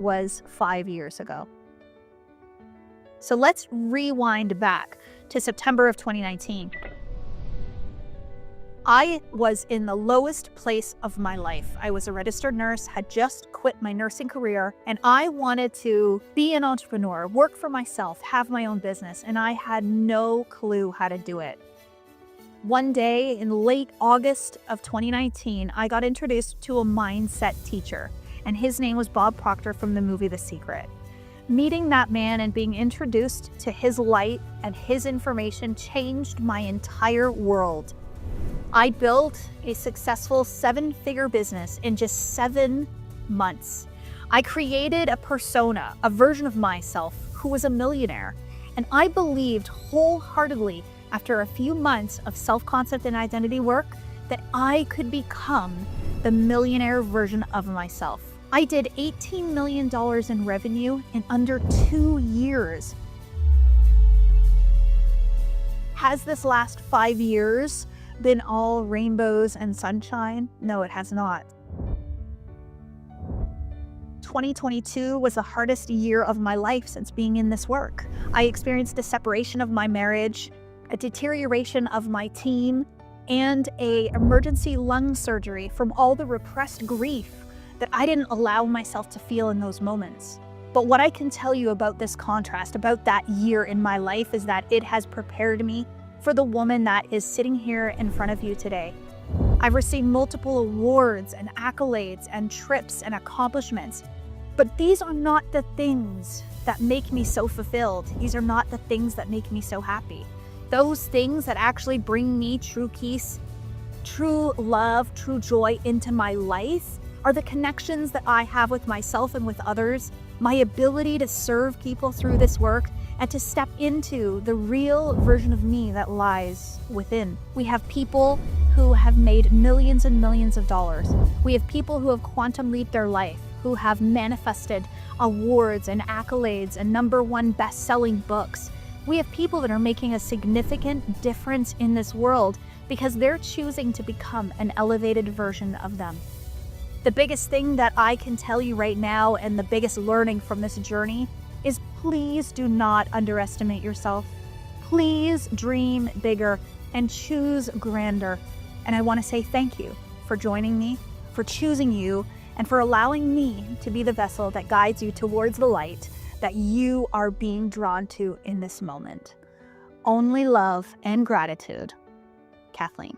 was 5 years ago. So let's rewind back to September of 2019. I was in the lowest place of my life. I was a registered nurse, had just quit my nursing career, and I wanted to be an entrepreneur, work for myself, have my own business, and I had no clue how to do it. One day in late August of 2019, I got introduced to a mindset teacher, and his name was Bob Proctor from the movie The Secret. Meeting that man and being introduced to his light and his information changed my entire world. I built a successful 7-figure business in just 7 months. I created a persona, a version of myself who was a millionaire. And I believed wholeheartedly after a few months of self-concept and identity work that I could become the millionaire version of myself. I did $18 million in revenue in under 2 years. Has this last 5 years been all rainbows and sunshine? No, it has not. 2022 was the hardest year of my life since being in this work. I experienced a separation of my marriage, a deterioration of my team, and an emergency lung surgery from all the repressed grief that I didn't allow myself to feel in those moments. But what I can tell you about this contrast, about that year in my life, is that it has prepared me for the woman that is sitting here in front of you today. I've received multiple awards and accolades and trips and accomplishments, but these are not the things that make me so fulfilled. These are not the things that make me so happy. Those things that actually bring me true peace, true love, true joy into my life are the connections that I have with myself and with others, my ability to serve people through this work, and to step into the real version of me that lies within. We have people who have made millions and millions of dollars. We have people who have quantum leaped their life, who have manifested awards and accolades and #1 best-selling books. We have people that are making a significant difference in this world because they're choosing to become an elevated version of them. The biggest thing that I can tell you right now, and the biggest learning from this journey, is please do not underestimate yourself. Please dream bigger and choose grander. And I want to say thank you for joining me, for choosing you, and for allowing me to be the vessel that guides you towards the light that you are being drawn to in this moment. Only love and gratitude, Kathleen.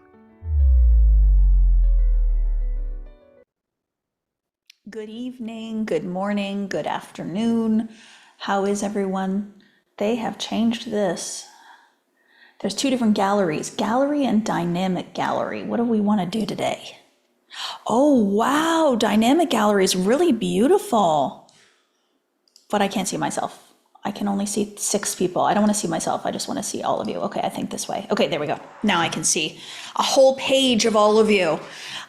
Good evening, good morning, good afternoon. How is everyone? They have changed this. There's 2 different galleries, gallery and dynamic gallery. What do we want to do today? Oh, wow, dynamic gallery is really beautiful. But I can't see myself. I can only see 6 people. I don't want to see myself. I just want to see all of you. Okay, I think this way. Okay, there we go. Now I can see a whole page of all of you.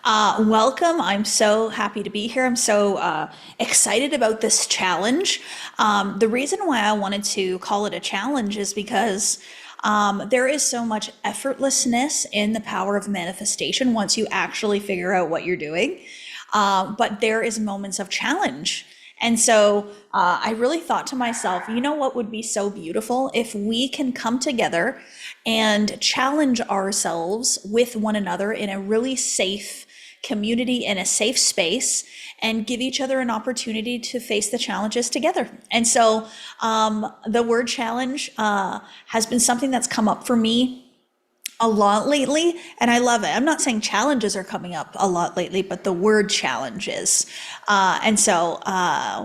Welcome. I'm so happy to be here. I'm so excited about this challenge. The reason why I wanted to call it a challenge is because there is so much effortlessness in the power of manifestation once you actually figure out what you're doing. But there is moments of challenge. And so I really thought to myself, you know what would be so beautiful if we can come together and challenge ourselves with one another in a really safe community, in a safe space, and give each other an opportunity to face the challenges together. And so the word challenge has been something that's come up for me a lot lately, and I love it. I'm not saying challenges are coming up a lot lately, but the word challenges. And so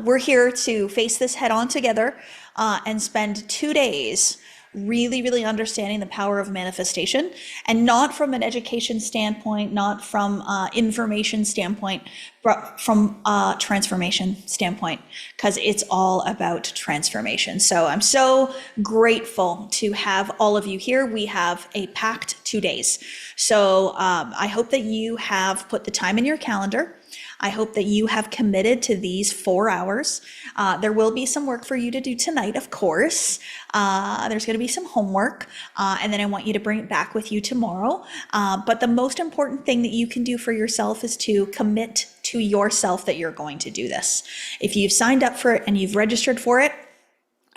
we're here to face this head on together and spend 2 days really understanding the power of manifestation, and not from an education standpoint, not from information standpoint, but from a transformation standpoint, because it's all about transformation. So I'm so grateful to have all of you here. We have a packed 2 days. So I hope that you have put the time in your calendar. I hope that you have committed to these 4 hours. There will be some work for you to do tonight, of course. There's going to be some homework, and then I want you to bring it back with you tomorrow. But the most important thing that you can do for yourself is to commit to yourself that you're going to do this. If you've signed up for it and you've registered for it,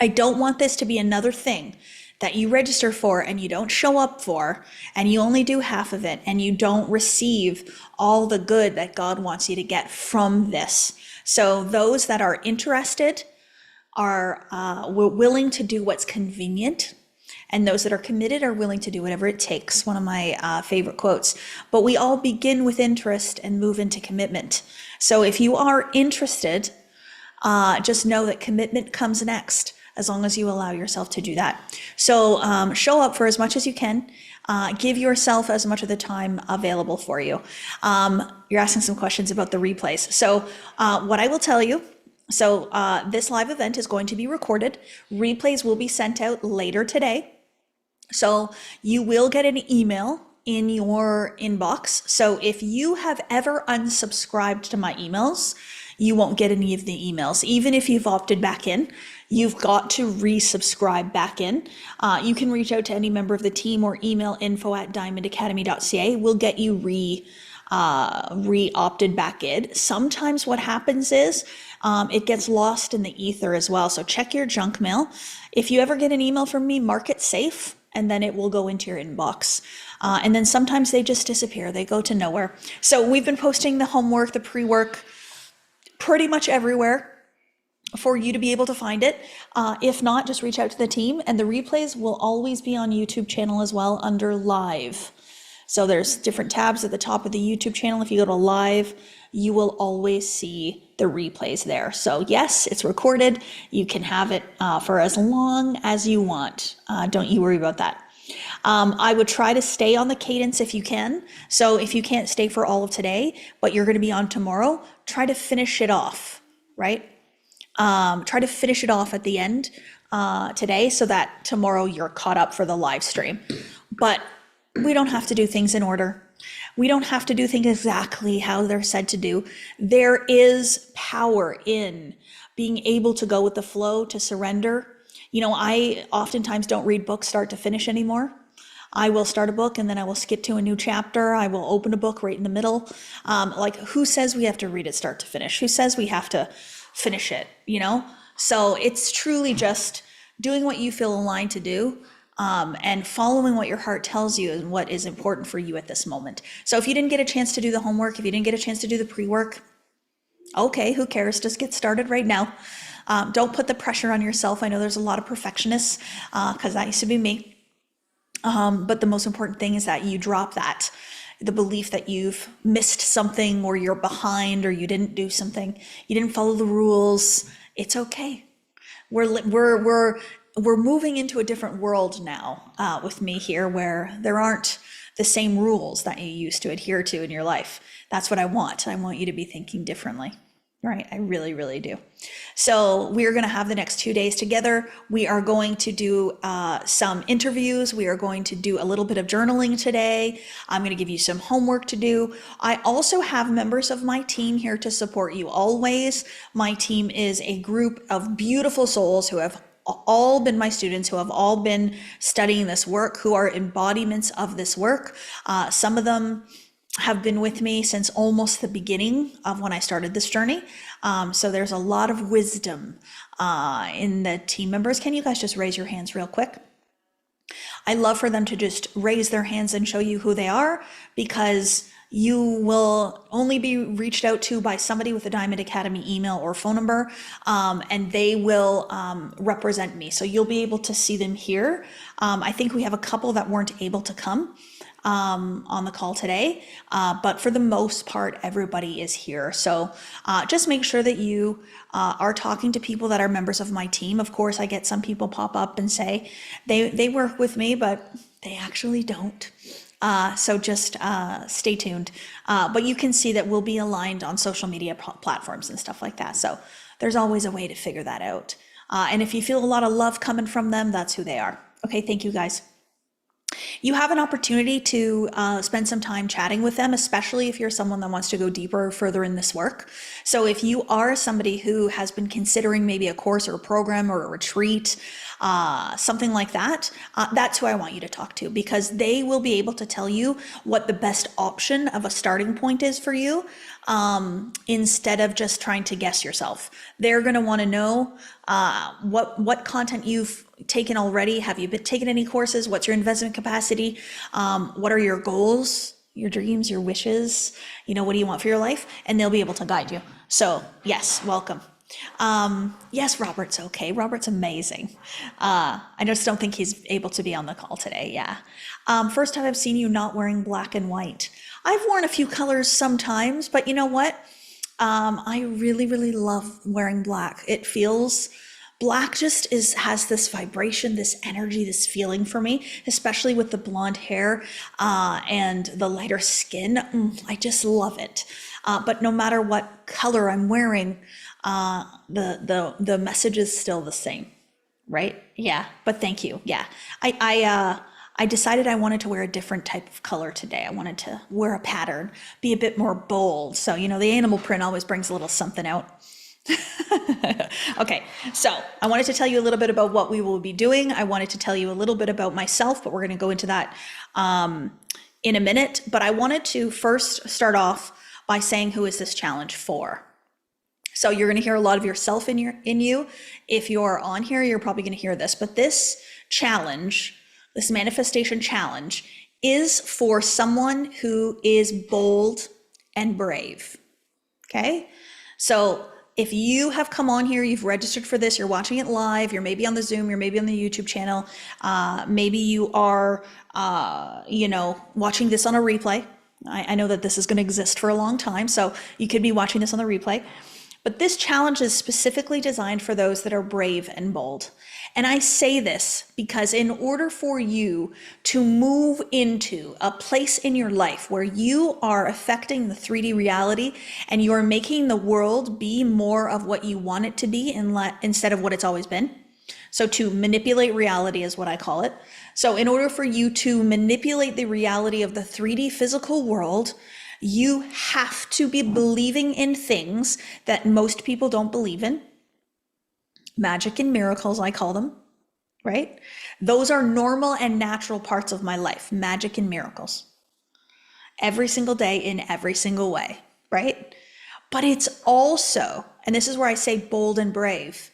I don't want this to be another thing that you register for and you don't show up for, and you only do half of it, and you don't receive all the good that God wants you to get from this. So those that are interested are willing to do what's convenient, and those that are committed are willing to do whatever it takes. One of my favorite quotes. But we all begin with interest and move into commitment. So if you are interested, just know that commitment comes next, as long as you allow yourself to do that. So show up for as much as you can. Give yourself as much of the time available for you. You're asking some questions about the replays. So what I will tell you, so this live event is going to be recorded. Replays will be sent out later today. So you will get an email in your inbox. So if you have ever unsubscribed to my emails, you won't get any of the emails. Even if you've opted back in, you've got to resubscribe back in. You can reach out to any member of the team or email info@diamondacademy.ca. We'll get you re-opted back in. Sometimes what happens is it gets lost in the ether as well. So check your junk mail. If you ever get an email from me, mark it safe, and then it will go into your inbox. And then sometimes they just disappear. They go to nowhere. So we've been posting the homework, the pre-work, pretty much everywhere for you to be able to find it. If not, just reach out to the team, and the replays will always be on YouTube channel as well under live. So there's different tabs at the top of the YouTube channel. If you go to live, you will always see the replays there. So yes, it's recorded. You can have it for as long as you want. Don't you worry about that. I would try to stay on the cadence if you can. So if you can't stay for all of today, but you're going to be on tomorrow, try to finish it off, right? Try to finish it off at the end today, so that tomorrow you're caught up for the live stream. But we don't have to do things in order. We don't have to do things exactly how they're said to do. There is power in being able to go with the flow, to surrender. You know, I oftentimes don't read books start to finish anymore. I will start a book and then I will skip to a new chapter. I will open a book right in the middle. Like, who says we have to read it start to finish? Who says we have to finish it, you know? So it's truly just doing what you feel aligned to do, and following what your heart tells you and what is important for you at this moment. So if you didn't get a chance to do the homework, if you didn't get a chance to do the pre-work, okay, who cares? Just get started right now. Don't put the pressure on yourself. I know there's a lot of perfectionists, because that used to be me. But the most important thing is that you drop that, the belief that you've missed something, or you're behind, or you didn't do something, you didn't follow the rules. It's okay. We're moving into a different world now with me here, where there aren't the same rules that you used to adhere to in your life. That's what I want. I want you to be thinking differently. Right, I really, really do. So we're going to have the next 2 days together. We are going to do some interviews. We are going to do a little bit of journaling today. I'm going to give you some homework to do. I also have members of my team here to support you always. My team is a group of beautiful souls who have all been my students, who have all been studying this work, who are embodiments of this work. Some of them have been with me since almost the beginning of when I started this journey. So there's a lot of wisdom in the team members. Can you guys just raise your hands real quick? I love for them to just raise their hands and show you who they are, because you will only be reached out to by somebody with a Diamond Academy email or phone number, and they will represent me. So you'll be able to see them here. I think we have a couple that weren't able to come on the call today, but for the most part, everybody is here. So just make sure that you are talking to people that are members of my team. Of course, I get some people pop up and say they work with me, but they actually don't. So just stay tuned. But you can see that we'll be aligned on social media platforms and stuff like that. So there's always a way to figure that out. And if you feel a lot of love coming from them, that's who they are. Okay, thank you guys. you have an opportunity to spend some time chatting with them, especially if you're someone that wants to go deeper or further in this work. So if you are somebody who has been considering maybe a course or a program or a retreat, something like that, that's who I want you to talk to, because they will be able to tell you what the best option of a starting point is for you, instead of just trying to guess yourself. They're going to want to know what content you've taken already. Have you been taking any courses? What's your investment capacity? What are your goals, your dreams, your wishes? What do you want for your life? And they'll be able to guide you. So yes, welcome. Yes, Robert's okay. Robert's amazing. I just don't think he's able to be on the call today. Yeah. First time I've seen you not wearing black and white. I've worn a few colors sometimes, but you know what? I really, really love wearing black. Black just has this vibration, this energy, this feeling for me, especially with the blonde hair, and the lighter skin. I just love it. But no matter what color I'm wearing, the message is still the same, right? Yeah, but thank you. Yeah, I decided I wanted to wear a different type of color today. I wanted to wear a pattern, be a bit more bold. So, the animal print always brings a little something out. Okay, so I wanted to tell you a little bit about what we will be doing. I wanted to tell you a little bit about myself, but we're going to go into that in a minute. But I wanted to first start off by saying, who is this challenge for? So you're going to hear a lot of yourself in you. If you're on here, you're probably going to hear this. But this challenge, this manifestation challenge, is for someone who is bold and brave. Okay? So if you have come on here, you've registered for this, you're watching it live, you're maybe on the Zoom, you're maybe on the YouTube channel, maybe you are, watching this on a replay. I know that this is going to exist for a long time, so you could be watching this on the replay. But this challenge is specifically designed for those that are brave and bold. And I say this because in order for you to move into a place in your life where you are affecting the 3D reality and you are making the world be more of what you want it to be instead of what it's always been. So to manipulate reality is what I call it. So in order for you to manipulate the reality of the 3D physical world, you have to be believing in things that most people don't believe in. Magic and miracles, I call them, right? Those are normal and natural parts of my life, magic and miracles. Every single day in every single way, right? But it's also, and this is where I say bold and brave,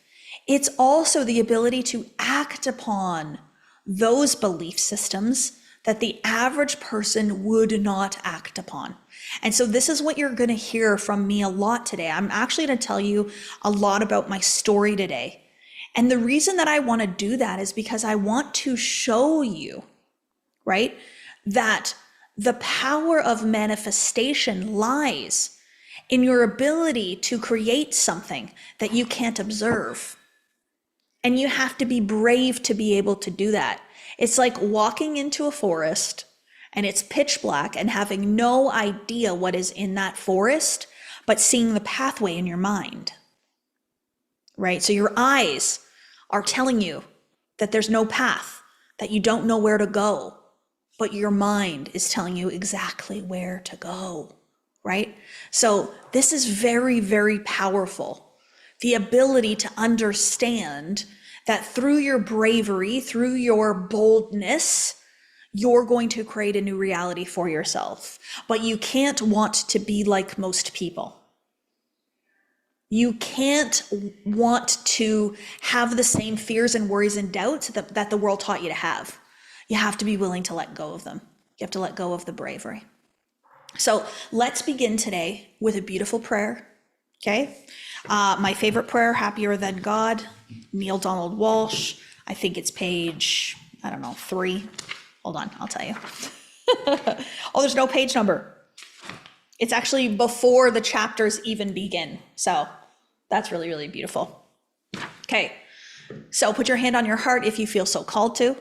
it's also the ability to act upon those belief systems that the average person would not act upon. And so this is what you're going to hear from me a lot today. I'm actually going to tell you a lot about my story today. And the reason that I want to do that is because I want to show you, right, that the power of manifestation lies in your ability to create something that you can't observe. And you have to be brave to be able to do that. It's like walking into a forest and it's pitch black and having no idea what is in that forest, but seeing the pathway in your mind, right? So your eyes are telling you that there's no path, that you don't know where to go, but your mind is telling you exactly where to go, right? So this is very, very powerful. The ability to understand that through your bravery, through your boldness, you're going to create a new reality for yourself. But you can't want to be like most people. You can't want to have the same fears and worries and doubts that the world taught you to have. You have to be willing to let go of them. You have to let go of the bravery. So let's begin today with a beautiful prayer, okay? My favorite prayer, Happier Than God, Neil Donald Walsh. I think it's page, 3. Hold on, I'll tell you. Oh, there's no page number. It's actually before the chapters even begin. So that's really, really beautiful. Okay, so put your hand on your heart if you feel so called to.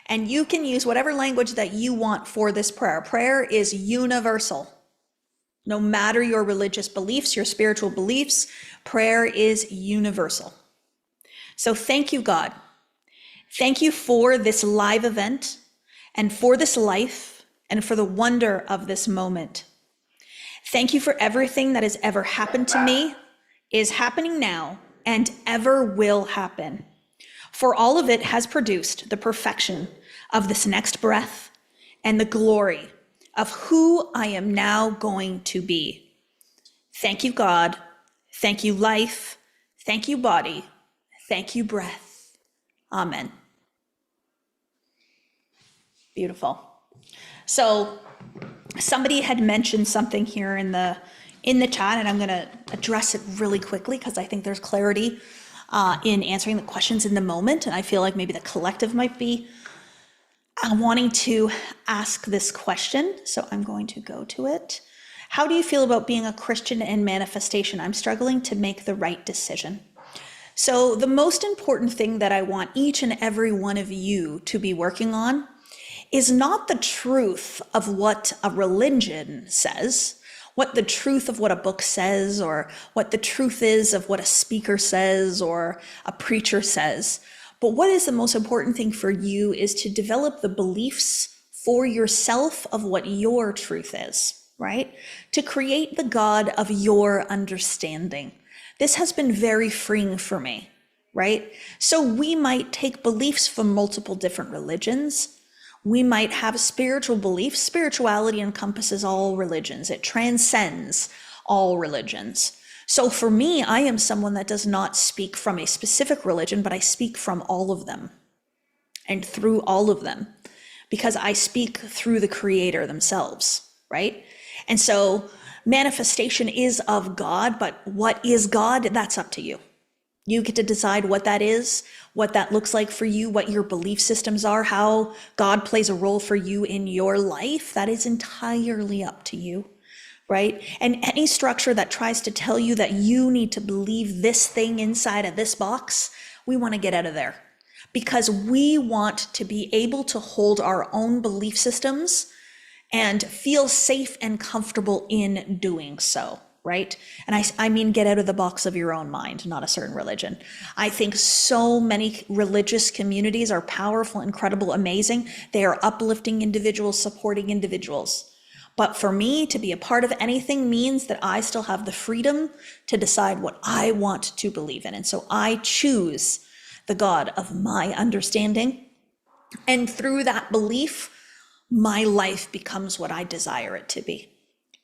And you can use whatever language that you want for this prayer. Prayer is universal. No matter your religious beliefs, your spiritual beliefs, prayer is universal. So thank you, God. Thank you for this live event. and for this life and for the wonder of this moment. Thank you for everything that has ever happened to me, is happening now, and ever will happen. For all of it has produced the perfection of this next breath and the glory of who I am now going to be. Thank you, God. Thank you, life. Thank you, body. Thank you, breath. Amen. Beautiful. So somebody had mentioned something here in the chat, and I'm going to address it really quickly because I think there's clarity in answering the questions in the moment, and I feel like maybe the collective might be wanting to ask this question, so I'm going to go to it. How do you feel about being a Christian in manifestation? I'm struggling to make the right decision. So the most important thing that I want each and every one of you to be working on is not the truth of what a religion says, what the truth of what a book says, or what the truth is of what a speaker says or a preacher says. But what is the most important thing for you is to develop the beliefs for yourself of what your truth is, right? To create the God of your understanding. This has been very freeing for me, right? So we might take beliefs from multiple different religions. We might have spiritual beliefs. Spirituality encompasses all religions. It transcends all religions. So for me, I am someone that does not speak from a specific religion, but I speak from all of them and through all of them because I speak through the Creator themselves, right? And so manifestation is of God, but what is God? That's up to you. You get to decide what that is, what that looks like for you, what your belief systems are, how God plays a role for you in your life. That is entirely up to you, right? And any structure that tries to tell you that you need to believe this thing inside of this box, we want to get out of there because we want to be able to hold our own belief systems and feel safe and comfortable in doing so. Right? And I mean, get out of the box of your own mind, not a certain religion. I think so many religious communities are powerful, incredible, amazing. They are uplifting individuals, supporting individuals. But for me to be a part of anything means that I still have the freedom to decide what I want to believe in. And so I choose the God of my understanding. And through that belief, my life becomes what I desire it to be.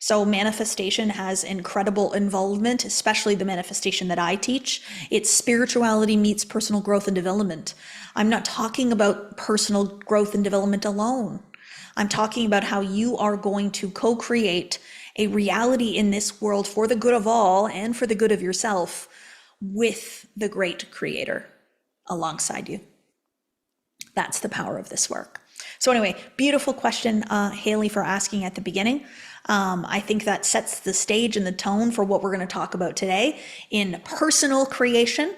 So manifestation has incredible involvement, especially the manifestation that I teach. It's spirituality meets personal growth and development. I'm not talking about personal growth and development alone. I'm talking about how you are going to co-create a reality in this world for the good of all and for the good of yourself with the great Creator alongside you. That's the power of this work. So anyway, beautiful question, Haley, for asking at the beginning. I think that sets the stage and the tone for what we're going to talk about today in personal creation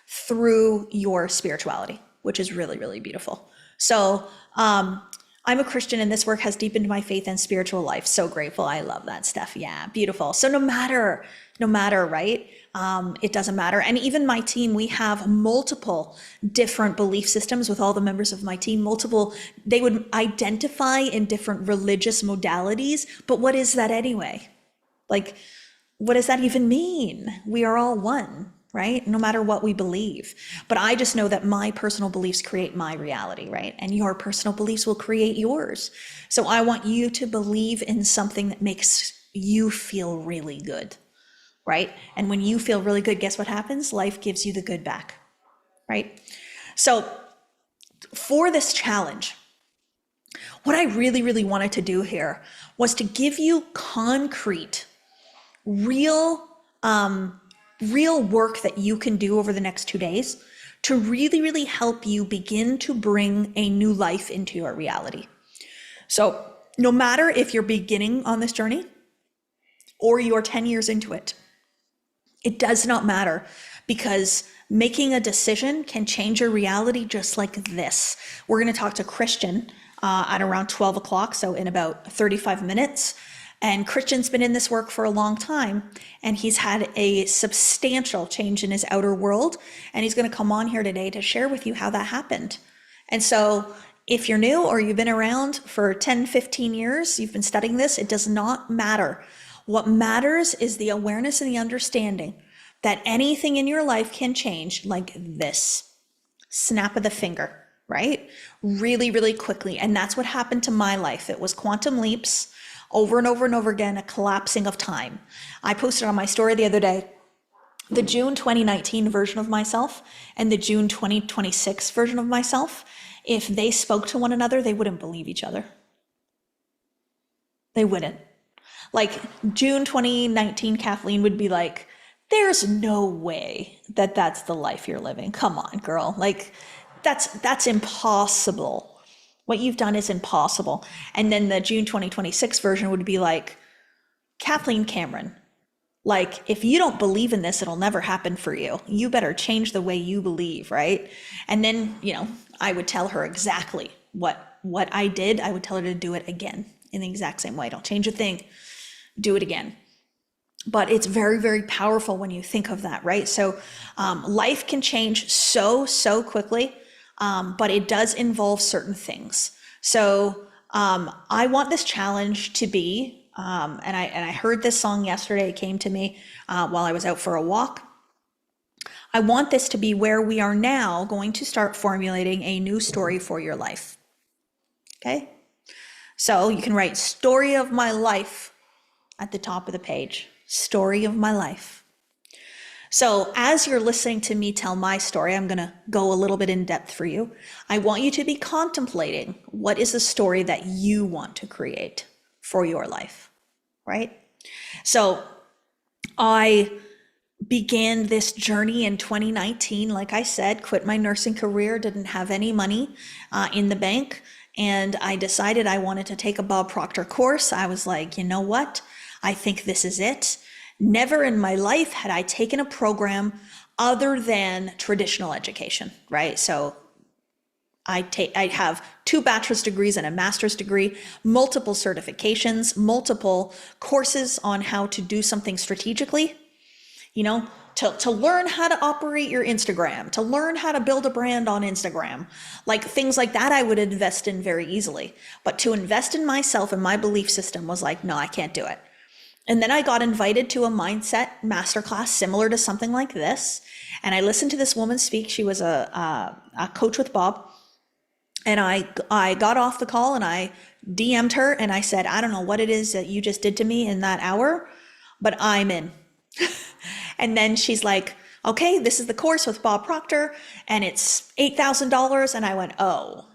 through your spirituality, which is really, really beautiful. So I'm a Christian and this work has deepened my faith and spiritual life. So grateful. I love that stuff. Yeah, beautiful. So no matter, right? It doesn't matter. And even my team, we have multiple different belief systems with all the members of my team, they would identify in different religious modalities, but what is that anyway? Like, what does that even mean? We are all one, right? No matter what we believe. But I just know that my personal beliefs create my reality, right? And your personal beliefs will create yours. So I want you to believe in something that makes you feel really good. Right? And when you feel really good, guess what happens? Life gives you the good back, right? So for this challenge, what I really, really wanted to do here was to give you concrete, real work that you can do over the next 2 days to really, really help you begin to bring a new life into your reality. So no matter if you're beginning on this journey or you're 10 years into it, it does not matter because making a decision can change your reality just like this. We're going to talk to Christian at around 12 o'clock, so in about 35 minutes. And Christian's been in this work for a long time, and he's had a substantial change in his outer world. And he's going to come on here today to share with you how that happened. And so if you're new or you've been around for 10, 15 years, you've been studying this, it does not matter. What matters is the awareness and the understanding that anything in your life can change like this. Snap of the finger, right? Really, really quickly. And that's what happened to my life. It was quantum leaps over and over and over again, a collapsing of time. I posted on my story the other day, the June 2019 version of myself and the June 2026 version of myself, if they spoke to one another, they wouldn't believe each other. They wouldn't. Like June 2019 Kathleen would be like, there's no way that that's the life you're living. Come on, girl. Like that's impossible. What you've done is impossible. And then the June 2026 version would be like, Kathleen Cameron, like if you don't believe in this, it'll never happen for you. You better change the way you believe, right? And then, I would tell her exactly what I did. I would tell her to do it again in the exact same way. Don't change a thing. Do it again. But it's very, very powerful when you think of that, right? So life can change so quickly, but it does involve certain things. So I want this challenge to be, and I heard this song yesterday, it came to me while I was out for a walk. I want this to be where we are now going to start formulating a new story for your life, okay? So you can write story of my life at the top of the page. Story of my life. So as you're listening to me tell my story, I'm going to go a little bit in depth for you. I want you to be contemplating what is the story that you want to create for your life, right? So I began this journey in 2019. Like I said, quit my nursing career, didn't have any money in the bank. And I decided I wanted to take a Bob Proctor course. I was like, you know what? I think this is it. Never in my life had I taken a program other than traditional education, right? So I have 2 bachelor's degrees and a master's degree, multiple certifications, multiple courses on how to do something strategically, to learn how to operate your Instagram, to learn how to build a brand on Instagram, like things like that I would invest in very easily. But to invest in myself and my belief system was like, no, I can't do it. And then I got invited to a mindset masterclass similar to something like this. And I listened to this woman speak. She was a coach with Bob. And I got off the call and I DM'd her and I said, I don't know what it is that you just did to me in that hour, but I'm in. And then she's like, okay, this is the course with Bob Proctor and it's $8,000. And I went, oh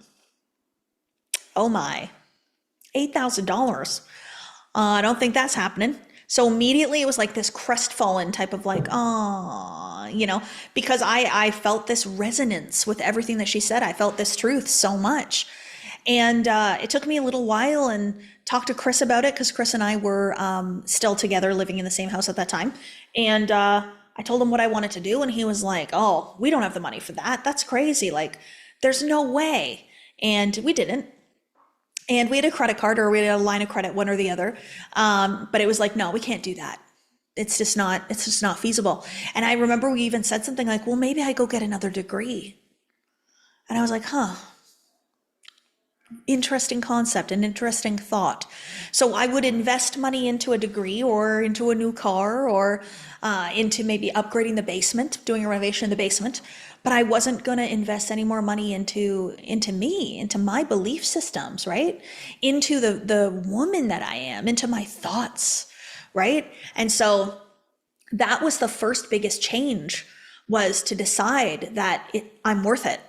my, $8,000. I don't think that's happening. So immediately it was like this crestfallen type of like, because I felt this resonance with everything that she said. I felt this truth so much. And it took me a little while and talked to Chris about it because Chris and I were still together living in the same house at that time. And I told him what I wanted to do. And he was like, oh, we don't have the money for that. That's crazy. Like, there's no way. And we didn't. And we had a credit card or we had a line of credit, one or the other. But it was like, no, we can't do that. It's just not feasible. And I remember we even said something like, well, maybe I go get another degree. And I was like, interesting concept, an interesting thought. So I would invest money into a degree or into a new car or into maybe upgrading the basement, doing a renovation in the basement. But I wasn't going to invest any more money into me, into my belief systems, right? Into the woman that I am, into my thoughts, right? And so that was the first biggest change, was to decide that I'm worth it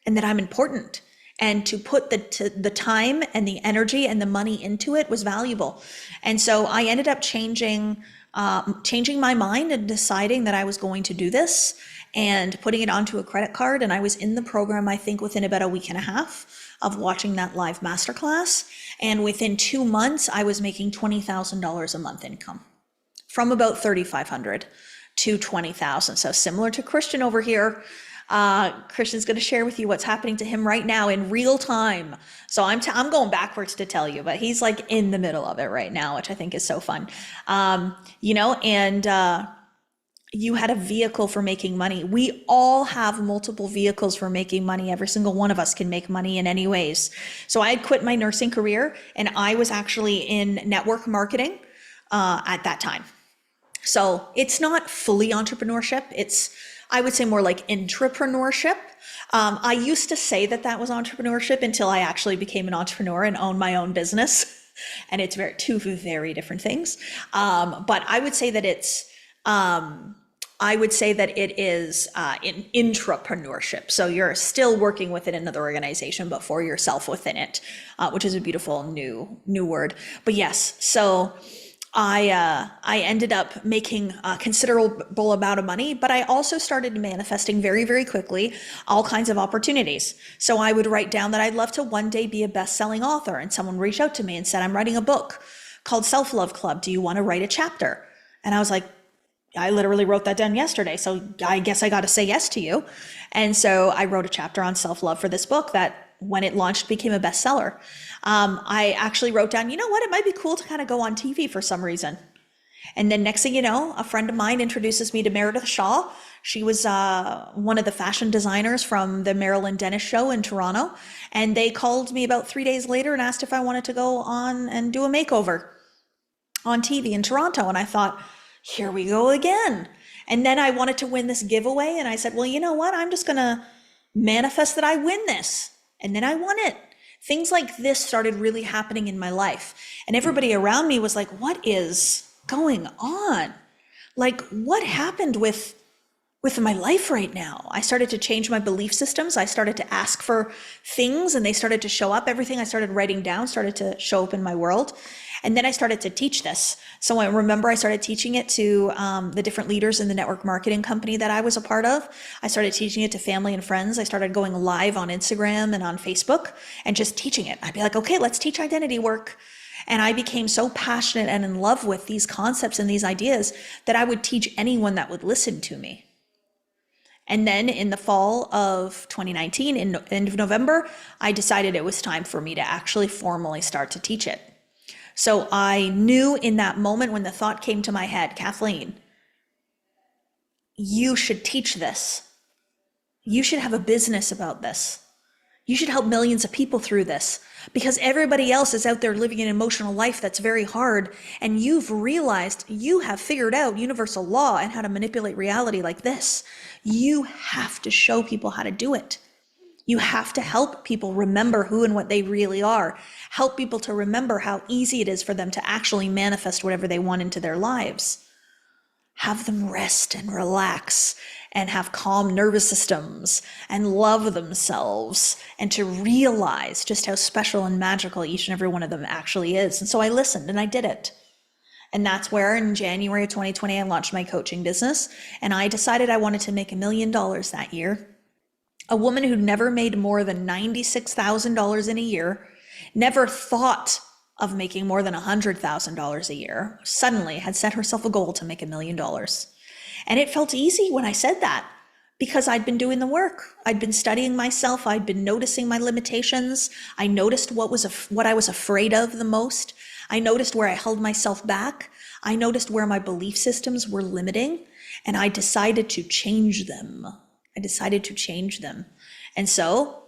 and that I'm important. And to put the time and the energy and the money into it was valuable. And so I ended up changing my mind and deciding that I was going to do this and putting it onto a credit card. And I was in the program, I think, within about a week and a half of watching that live masterclass. And within 2 months, I was making $20,000 a month income, from about $3,500 to $20,000. So similar to Christian over here. Christian's going to share with you what's happening to him right now in real time. So I'm going backwards to tell you, but he's like in the middle of it right now, which I think is so fun. you had a vehicle for making money. We all have multiple vehicles for making money. Every single one of us can make money in any ways. So I had quit my nursing career and I was actually in network marketing at that time. So it's not fully entrepreneurship. It's, I would say, more like intrapreneurship. I used to say that that was entrepreneurship until I actually became an entrepreneur and owned my own business. And it's two very different things. But I would say that it is in intrapreneurship. So you're still working within another organization, but for yourself within it, which is a beautiful new word. But yes, so I ended up making a considerable amount of money, but I also started manifesting very, very quickly all kinds of opportunities. So I would write down that I'd love to one day be a best-selling author, and someone reached out to me and said, I'm writing a book called Self-Love Club. Do you want to write a chapter? And I was like, I literally wrote that down yesterday, so I guess I got to say yes to you. And so I wrote a chapter on self-love for this book that, when it launched, became a bestseller. I actually wrote down, you know what, it might be cool to kind of go on TV for some reason. And then next thing you know, a friend of mine introduces me to Meredith Shaw. She was one of the fashion designers from the Marilyn Dennis show in Toronto. And they called me about 3 days later and asked if I wanted to go on and do a makeover on TV in Toronto. And I thought, here we go again. And then I wanted to win this giveaway. And I said, well, you know what? I'm just going to manifest that I win this. And then I won it. Things like this started really happening in my life. And everybody around me was like, what is going on? Like, what happened with my life right now? I started to change my belief systems. I started to ask for things and they started to show up. Everything I started writing down started to show up in my world. And then I started to teach this. So I remember I started teaching it to the different leaders in the network marketing company that I was a part of. I started teaching it to family and friends. I started going live on Instagram and on Facebook and just teaching it. I'd be like, okay, let's teach identity work. And I became so passionate and in love with these concepts and these ideas that I would teach anyone that would listen to me. And then in the fall of 2019, in the end of November, I decided it was time for me to actually formally start to teach it. So I knew in that moment when the thought came to my head, Kathleen, you should teach this. You should have a business about this. You should help millions of people through this, because everybody else is out there living an emotional life that's very hard. And you've realized you have figured out universal law and how to manipulate reality like this. You have to show people how to do it. You have to help people remember who and what they really are. Help people to remember how easy it is for them to actually manifest whatever they want into their lives. Have them rest and relax and have calm nervous systems and love themselves and to realize just how special and magical each and every one of them actually is. And so I listened and I did it. And that's where in January of 2020, I launched my coaching business and I decided I wanted to make $1 million that year. A woman who'd never made more than $96,000 in a year, never thought of making more than $100,000 a year, suddenly had set herself a goal to make $1 million. And it felt easy when I said that because I'd been doing the work. I'd been studying myself. I'd been noticing my limitations. I noticed what I was afraid of the most. I noticed where I held myself back. I noticed where my belief systems were limiting, and I decided to change them. And so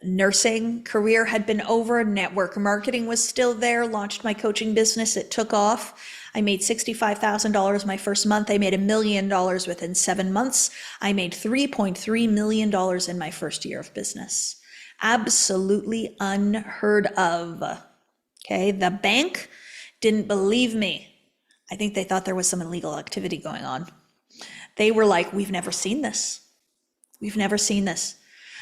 nursing career had been over, network marketing was still there, launched my coaching business, it took off. I made $65,000 my first month. I made $1 million within 7 months. I made $3.3 million in my first year of business. Absolutely unheard of. Okay, the bank didn't believe me. I think they thought there was some illegal activity going on. They were like, we've never seen this. We've never seen this.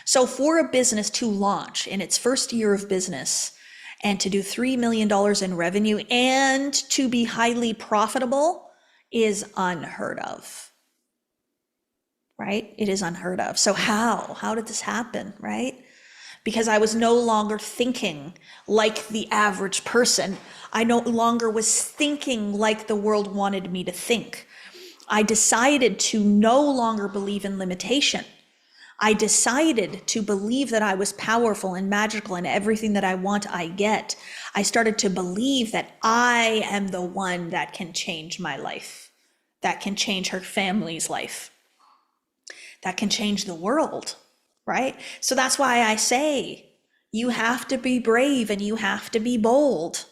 So for a business to launch in its first year of business and to do $3 million in revenue and to be highly profitable is unheard of, right? It is unheard of. So how did this happen, right? Because I was no longer thinking like the average person. I no longer was thinking like the world wanted me to think. I decided to no longer believe in limitation. I decided to believe that I was powerful and magical and everything that I want, I get. I started to believe that I am the one that can change my life. that can change her family's life, that can change the world, right? So that's why I say you have to be brave and you have to be bold.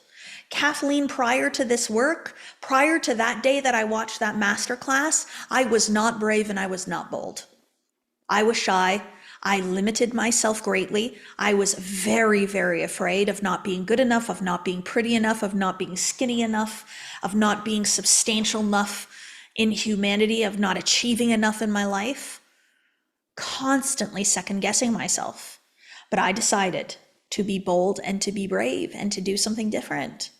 Kathleen, prior to this work, prior to that day that I watched that masterclass, I was not brave and I was not bold. I was shy. I limited myself greatly. I was very, very afraid of not being good enough, of not being pretty enough, of not being skinny enough, of not being substantial enough in humanity, of not achieving enough in my life. Constantly second guessing myself. But I decided to be bold and to be brave and to do something different.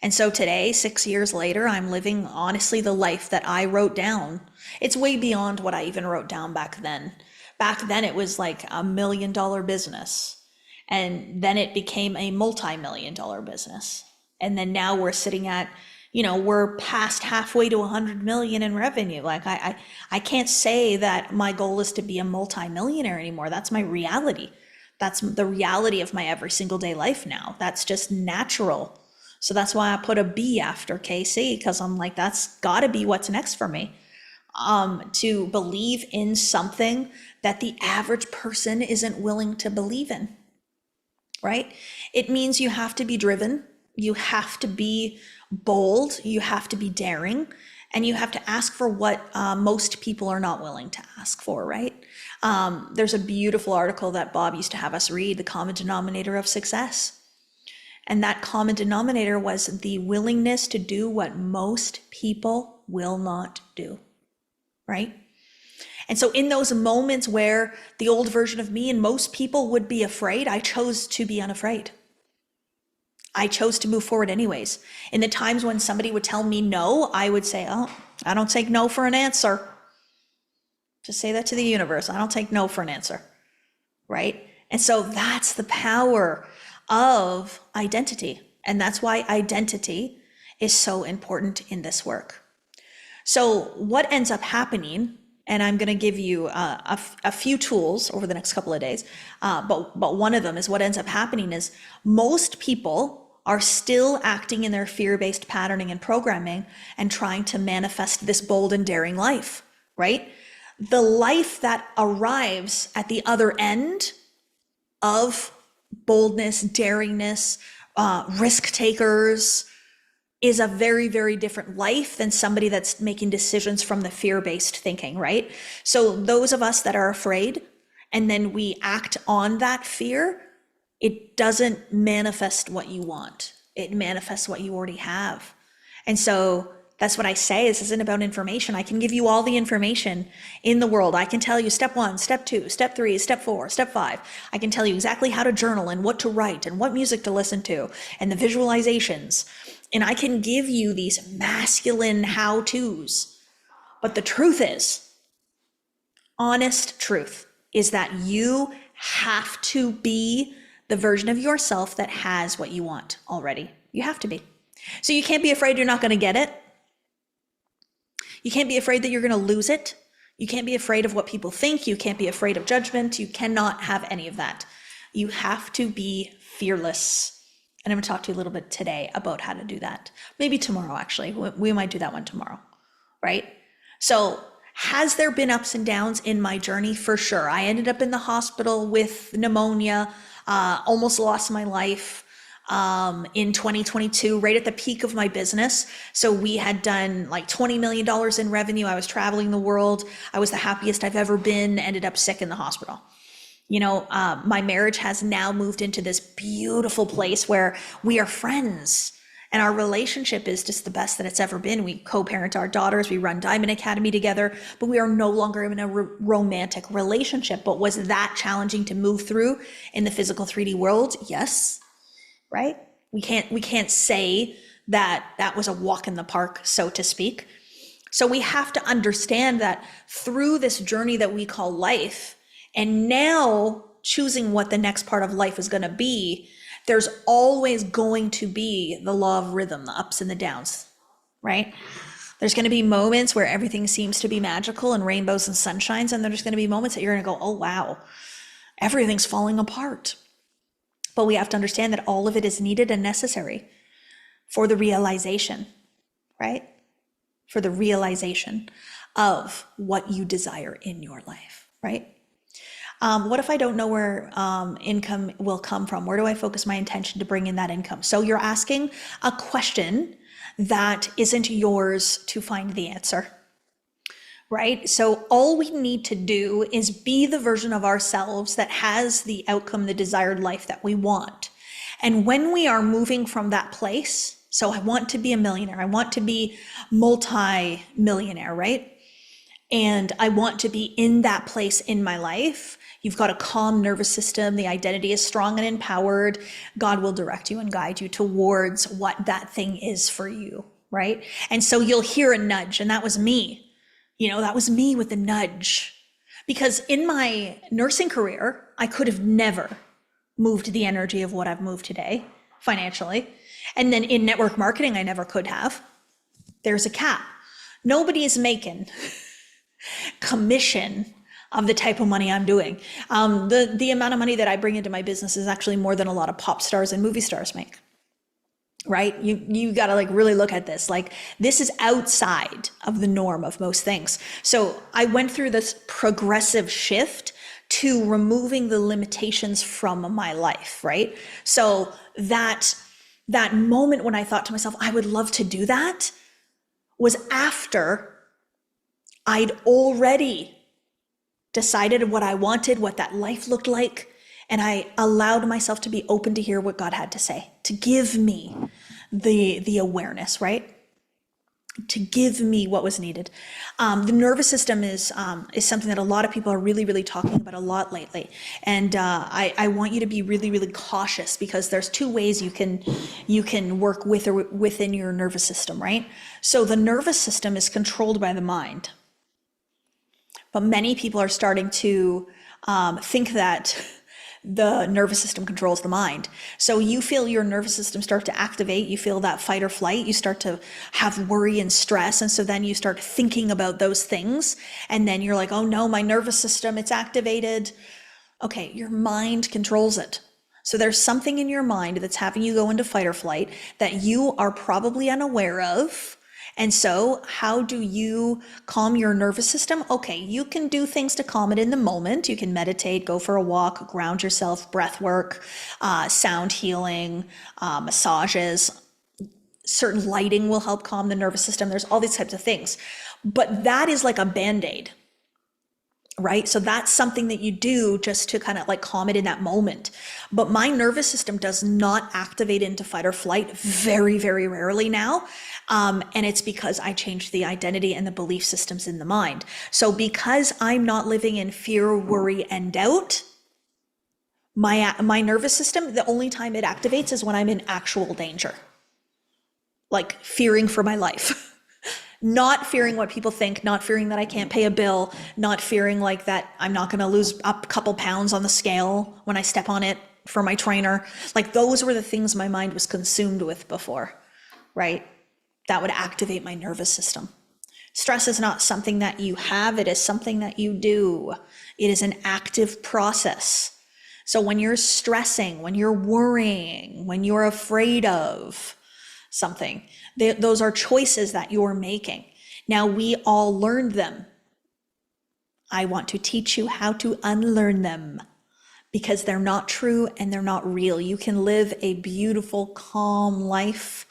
And so today, 6 years later, I'm living honestly the life that I wrote down. It's way beyond what I even wrote down back then. Back then it was like $1 million business. And then it became a multi-million dollar business. And then now we're sitting at, we're past halfway to 100 million in revenue. Like I can't say that my goal is to be a multi-millionaire anymore. That's my reality. That's the reality of my every single day life now. That's just natural. So that's why I put a B after KC, because I'm like, that's gotta be what's next for me. To believe in something that the average person isn't willing to believe in, right? It means you have to be driven, you have to be bold, you have to be daring, and you have to ask for what most people are not willing to ask for, right? There's a beautiful article that Bob used to have us read, The Common Denominator of Success. And that common denominator was the willingness to do what most people will not do, right? And so in those moments where the old version of me and most people would be afraid, I chose to be unafraid. I chose to move forward anyways. In the times when somebody would tell me no, I would say, oh, I don't take no for an answer. Just say that to the universe. I don't take no for an answer, right? And so that's the power of identity. And that's why identity is so important in this work. So what ends up happening, and I'm going to give you a few tools over the next couple of days, but one of them is what ends up happening is most people are still acting in their fear-based patterning and programming and trying to manifest this bold and daring life, right? The life that arrives at the other end of boldness, daringness, risk takers is a very, very different life than somebody that's making decisions from the fear-based thinking, right? So those of us that are afraid and then we act on that fear, it doesn't manifest what you want. It manifests what you already have. And so that's what I say. This isn't about information. I can give you all the information in the world. I can tell you step 1, step 2, step 3, step 4, step 5. I can tell you exactly how to journal and what to write and what music to listen to and the visualizations. And I can give you these masculine how-tos. But the truth is, honest truth, is that you have to be the version of yourself that has what you want already. You have to be. So you can't be afraid you're not going to get it. You can't be afraid that you're going to lose it. You can't be afraid of what people think. You can't be afraid of judgment. You cannot have any of that. You have to be fearless. And I'm going to talk to you a little bit today about how to do that. Maybe tomorrow, actually. We might do that one tomorrow, right? So has there been ups and downs in my journey? For sure. I ended up in the hospital with pneumonia, almost lost my life. In 2022, right at the peak of my business. So we had done like $20 million in revenue. I was traveling the world. I was the happiest I've ever been, ended up sick in the hospital. My marriage has now moved into this beautiful place where we are friends and our relationship is just the best that it's ever been. We co-parent our daughters. We run Diamond Academy together, but we are no longer in a romantic relationship. But was that challenging to move through in the physical 3D world? Yes. Right? We can't say that that was a walk in the park, so to speak. So we have to understand that through this journey that we call life, and now choosing what the next part of life is going to be, there's always going to be the law of rhythm, the ups and the downs, right? There's going to be moments where everything seems to be magical and rainbows and sunshines, and there's going to be moments that you're going to go, oh wow, everything's falling apart. But we have to understand that all of it is needed and necessary for the realization, right? for the realization of what you desire in your life, right? What if I don't know where income will come from? Where do I focus my intention to bring in that income? So you're asking a question that isn't yours to find the answer, right? So all we need to do is be the version of ourselves that has the outcome, the desired life that we want. And when we are moving from that place, so I want to be a millionaire, I want to be multi-millionaire, right? And I want to be in that place in my life. You've got a calm nervous system. The identity is strong and empowered. God will direct you and guide you towards what that thing is for you, right? And so you'll hear a nudge, and that was me. That was me with the nudge. Because in my nursing career, I could have never moved the energy of what I've moved today financially. And then in network marketing, I never could have. There's a cap. Nobody is making commission of the type of money I'm doing. The amount of money that I bring into my business is actually more than a lot of pop stars and movie stars make, right? You got to really look at this. This is outside of the norm of most things. So I went through this progressive shift to removing the limitations from my life, right? So that moment when I thought to myself, I would love to do that, was after I'd already decided what I wanted, what that life looked like, and I allowed myself to be open to hear what God had to say, to give me the awareness, right? To give me what was needed. The nervous system is something that a lot of people are really, really talking about a lot lately. And I want you to be really, really cautious, because there's two ways you can work with or within your nervous system, right? So the nervous system is controlled by the mind. But many people are starting to think that the nervous system controls the mind. So you feel your nervous system start to activate, you feel that fight or flight, you start to have worry and stress. And so then you start thinking about those things. And then you're like, oh no, my nervous system, it's activated. Okay, your mind controls it. So there's something in your mind that's having you go into fight or flight that you are probably unaware of. And so how do you calm your nervous system? Okay, you can do things to calm it in the moment. You can meditate, go for a walk, ground yourself, breath work, sound healing, massages. Certain lighting will help calm the nervous system. There's all these types of things. But that is like a Band-Aid, right? So that's something that you do just to kind of calm it in that moment. But my nervous system does not activate into fight or flight very, very rarely now. And it's because I changed the identity and the belief systems in the mind. So because I'm not living in fear, worry, and doubt, my nervous system, the only time it activates is when I'm in actual danger. Like fearing for my life. Not fearing what people think, not fearing that I can't pay a bill, not fearing that I'm not going to lose a couple pounds on the scale when I step on it for my trainer. Those were the things my mind was consumed with before, right? That would activate my nervous system. Stress is not something that you have, it is something that you do. It is an active process. So when you're stressing, when you're worrying, when you're afraid of something, those are choices that you're making. Now, we all learned them. I want to teach you how to unlearn them, because they're not true and they're not real. You can live a beautiful, calm life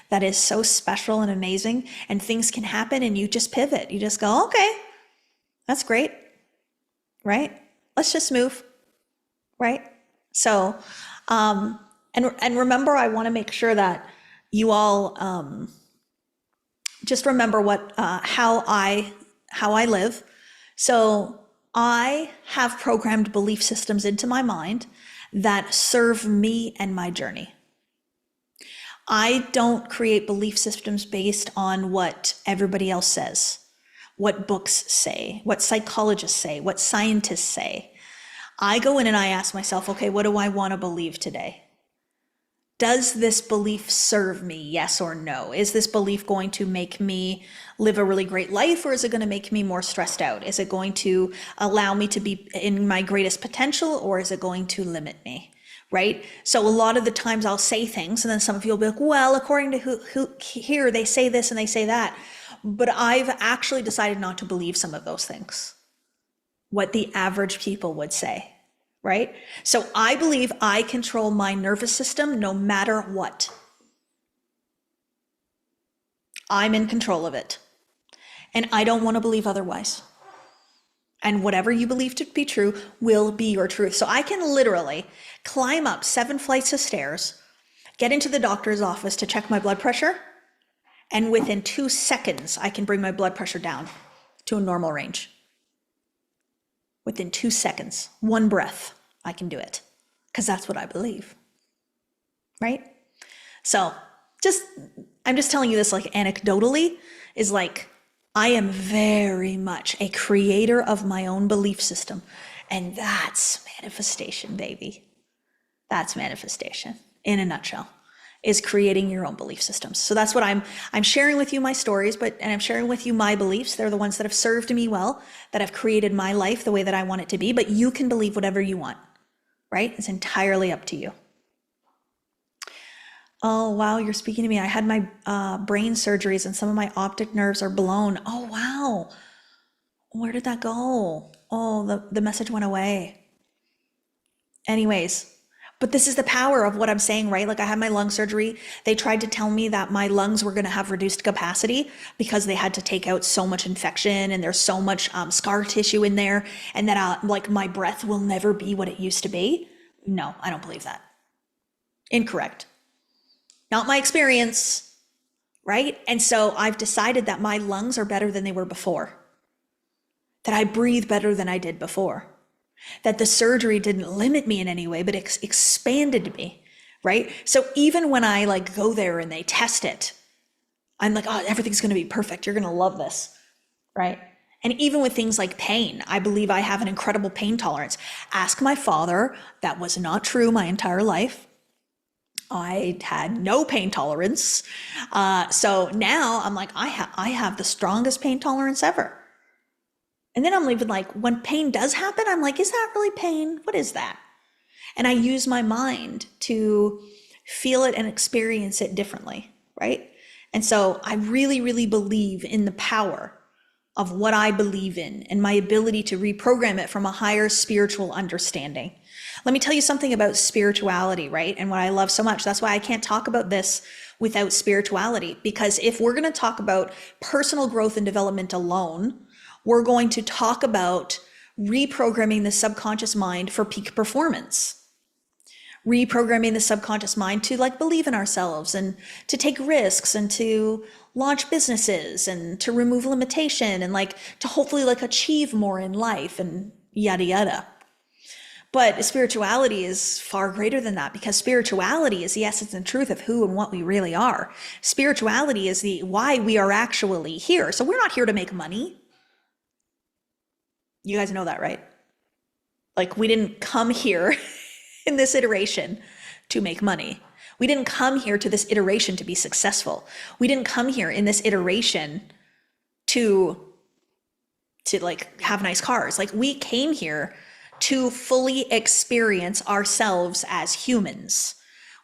that is so special and amazing, and things can happen and you just pivot. You just go, okay, that's great, right? Let's just move, right? So, and remember, I want to make sure that you all just remember how I live. So I have programmed belief systems into my mind that serve me and my journey. I don't create belief systems based on what everybody else says, what books say, what psychologists say, what scientists say. I go in and I ask myself, okay, what do I want to believe today? Does this belief serve me? Yes or no? Is this belief going to make me live a really great life, or is it going to make me more stressed out? Is it going to allow me to be in my greatest potential, or is it going to limit me? Right? So a lot of the times I'll say things, and then some of you will be like, well, according to who here, they say this and they say that. But I've actually decided not to believe some of those things, what the average people would say, right? So I believe I control my nervous system no matter what. I'm in control of it. And I don't want to believe otherwise. And whatever you believe to be true will be your truth. So I can literally climb up 7 flights of stairs, get into the doctor's office to check my blood pressure, and within 2 seconds, I can bring my blood pressure down to a normal range. Within 2 seconds, 1 breath, I can do it, because that's what I believe, right? So I'm just telling you this like anecdotally, is like, I am very much a creator of my own belief system. And that's manifestation, baby. That's manifestation in a nutshell, is creating your own belief systems. So that's what I'm sharing with you my stories, and I'm sharing with you my beliefs. They're the ones that have served me well, that have created my life the way that I want it to be. But you can believe whatever you want, right? It's entirely up to you. Oh, wow, you're speaking to me. I had my brain surgeries and some of my optic nerves are blown. Oh, wow. Where did that go? Oh, the message went away. Anyways, but this is the power of what I'm saying, right? Like I had my lung surgery. They tried to tell me that my lungs were going to have reduced capacity because they had to take out so much infection and there's so much scar tissue in there, and that like my breath will never be what it used to be. No, I don't believe that. Incorrect. Not my experience, right? And so I've decided that my lungs are better than they were before, that I breathe better than I did before, that the surgery didn't limit me in any way, but expanded me, right? So even when I like go there and they test it, I'm like, oh, everything's going to be perfect. You're going to love this, right? And even with things like pain, I believe I have an incredible pain tolerance. Ask my father. That was not true my entire life. I had no pain tolerance. So now I'm like, I have the strongest pain tolerance ever. And then I'm even like, when pain does happen, I'm like, is that really pain? What is that? And I use my mind to feel it and experience it differently, right? And so I really, really believe in the power of what I believe in and my ability to reprogram it from a higher spiritual understanding. Let me tell you something about spirituality, right? And what I love so much. That's why I can't talk about this without spirituality, because if we're going to talk about personal growth and development alone, we're going to talk about reprogramming the subconscious mind for peak performance, reprogramming the subconscious mind to like believe in ourselves and to take risks and to launch businesses and to remove limitation and like to hopefully like achieve more in life and yada yada. But spirituality is far greater than that, because spirituality is the essence and truth of who and what we really are. Spirituality is the why we are actually here. So we're not here to make money. You guys know that, right? Like we didn't come here in this iteration to make money. We didn't come here to this iteration to be successful. We didn't come here in this iteration to like have nice cars. Like we came here to fully experience ourselves as humans.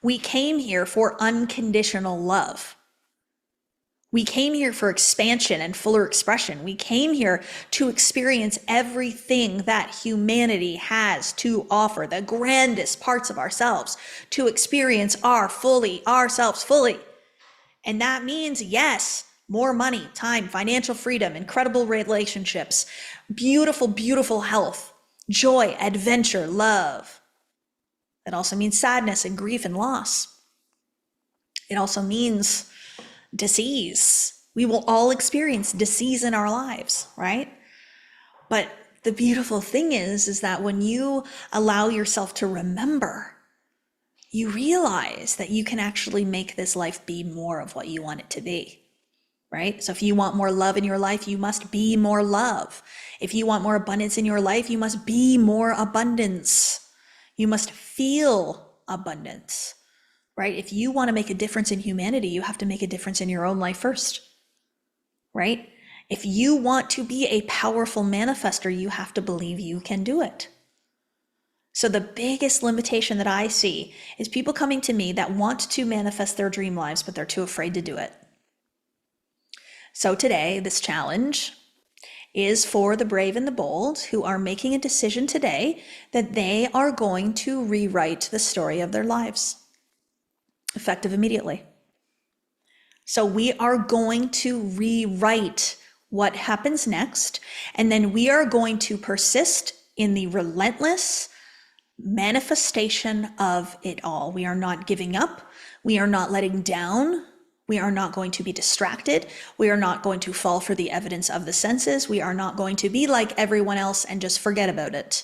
We came here for unconditional love. We came here for expansion and fuller expression. We came here to experience everything that humanity has to offer, the grandest parts of ourselves, to experience ourselves fully. And that means, yes, more money, time, financial freedom, incredible relationships, beautiful, beautiful health, joy, adventure, love. It also means sadness and grief and loss. It also means disease. We will all experience disease in our lives, right? But the beautiful thing is that when you allow yourself to remember, you realize that you can actually make this life be more of what you want it to be, right? So if you want more love in your life, you must be more love. If you want more abundance in your life, you must be more abundance. You must feel abundance, right? If you want to make a difference in humanity, you have to make a difference in your own life first, right? If you want to be a powerful manifester, you have to believe you can do it. So the biggest limitation that I see is people coming to me that want to manifest their dream lives, but they're too afraid to do it. So today, this challenge is for the brave and the bold who are making a decision today that they are going to rewrite the story of their lives, effective immediately. So we are going to rewrite what happens next, and then we are going to persist in the relentless manifestation of it all. We are not giving up. We are not letting down. We are not going to be distracted. We are not going to fall for the evidence of the senses. We are not going to be like everyone else and just forget about it.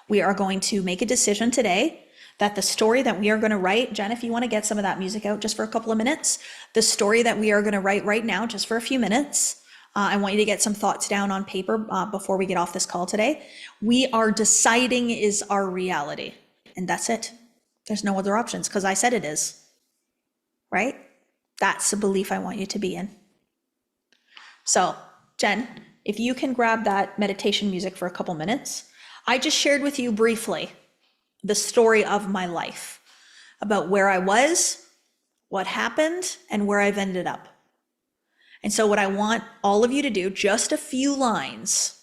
We are going to make a decision today that the story that we are going to write, Jen, if you want to get some of that music out just for a couple of minutes, the story that we are going to write right now, just for a few minutes, I want you to get some thoughts down on paper before we get off this call today. We are deciding is our reality, and that's it. There's no other options because I said it is, right? That's the belief I want you to be in. So, Jen, if you can grab that meditation music for a couple minutes. I just shared with you briefly the story of my life, about where I was, what happened, and where I've ended up. And so what I want all of you to do, just a few lines,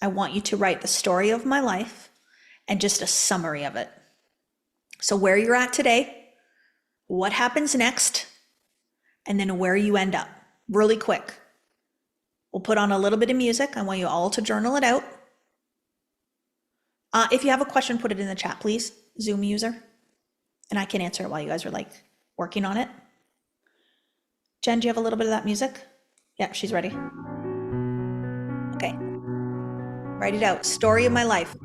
I want you to write the story of my life and just a summary of it. So where you're at today, what happens next, and then where you end up, really quick. We'll put on a little bit of music. I want you all to journal it out. If you have a question, put it in the chat, please, Zoom user, and I can answer it while you guys are like working on it. Jen, do you have a little bit of that music? Yeah, she's ready. Okay. Write it out. Story of my life.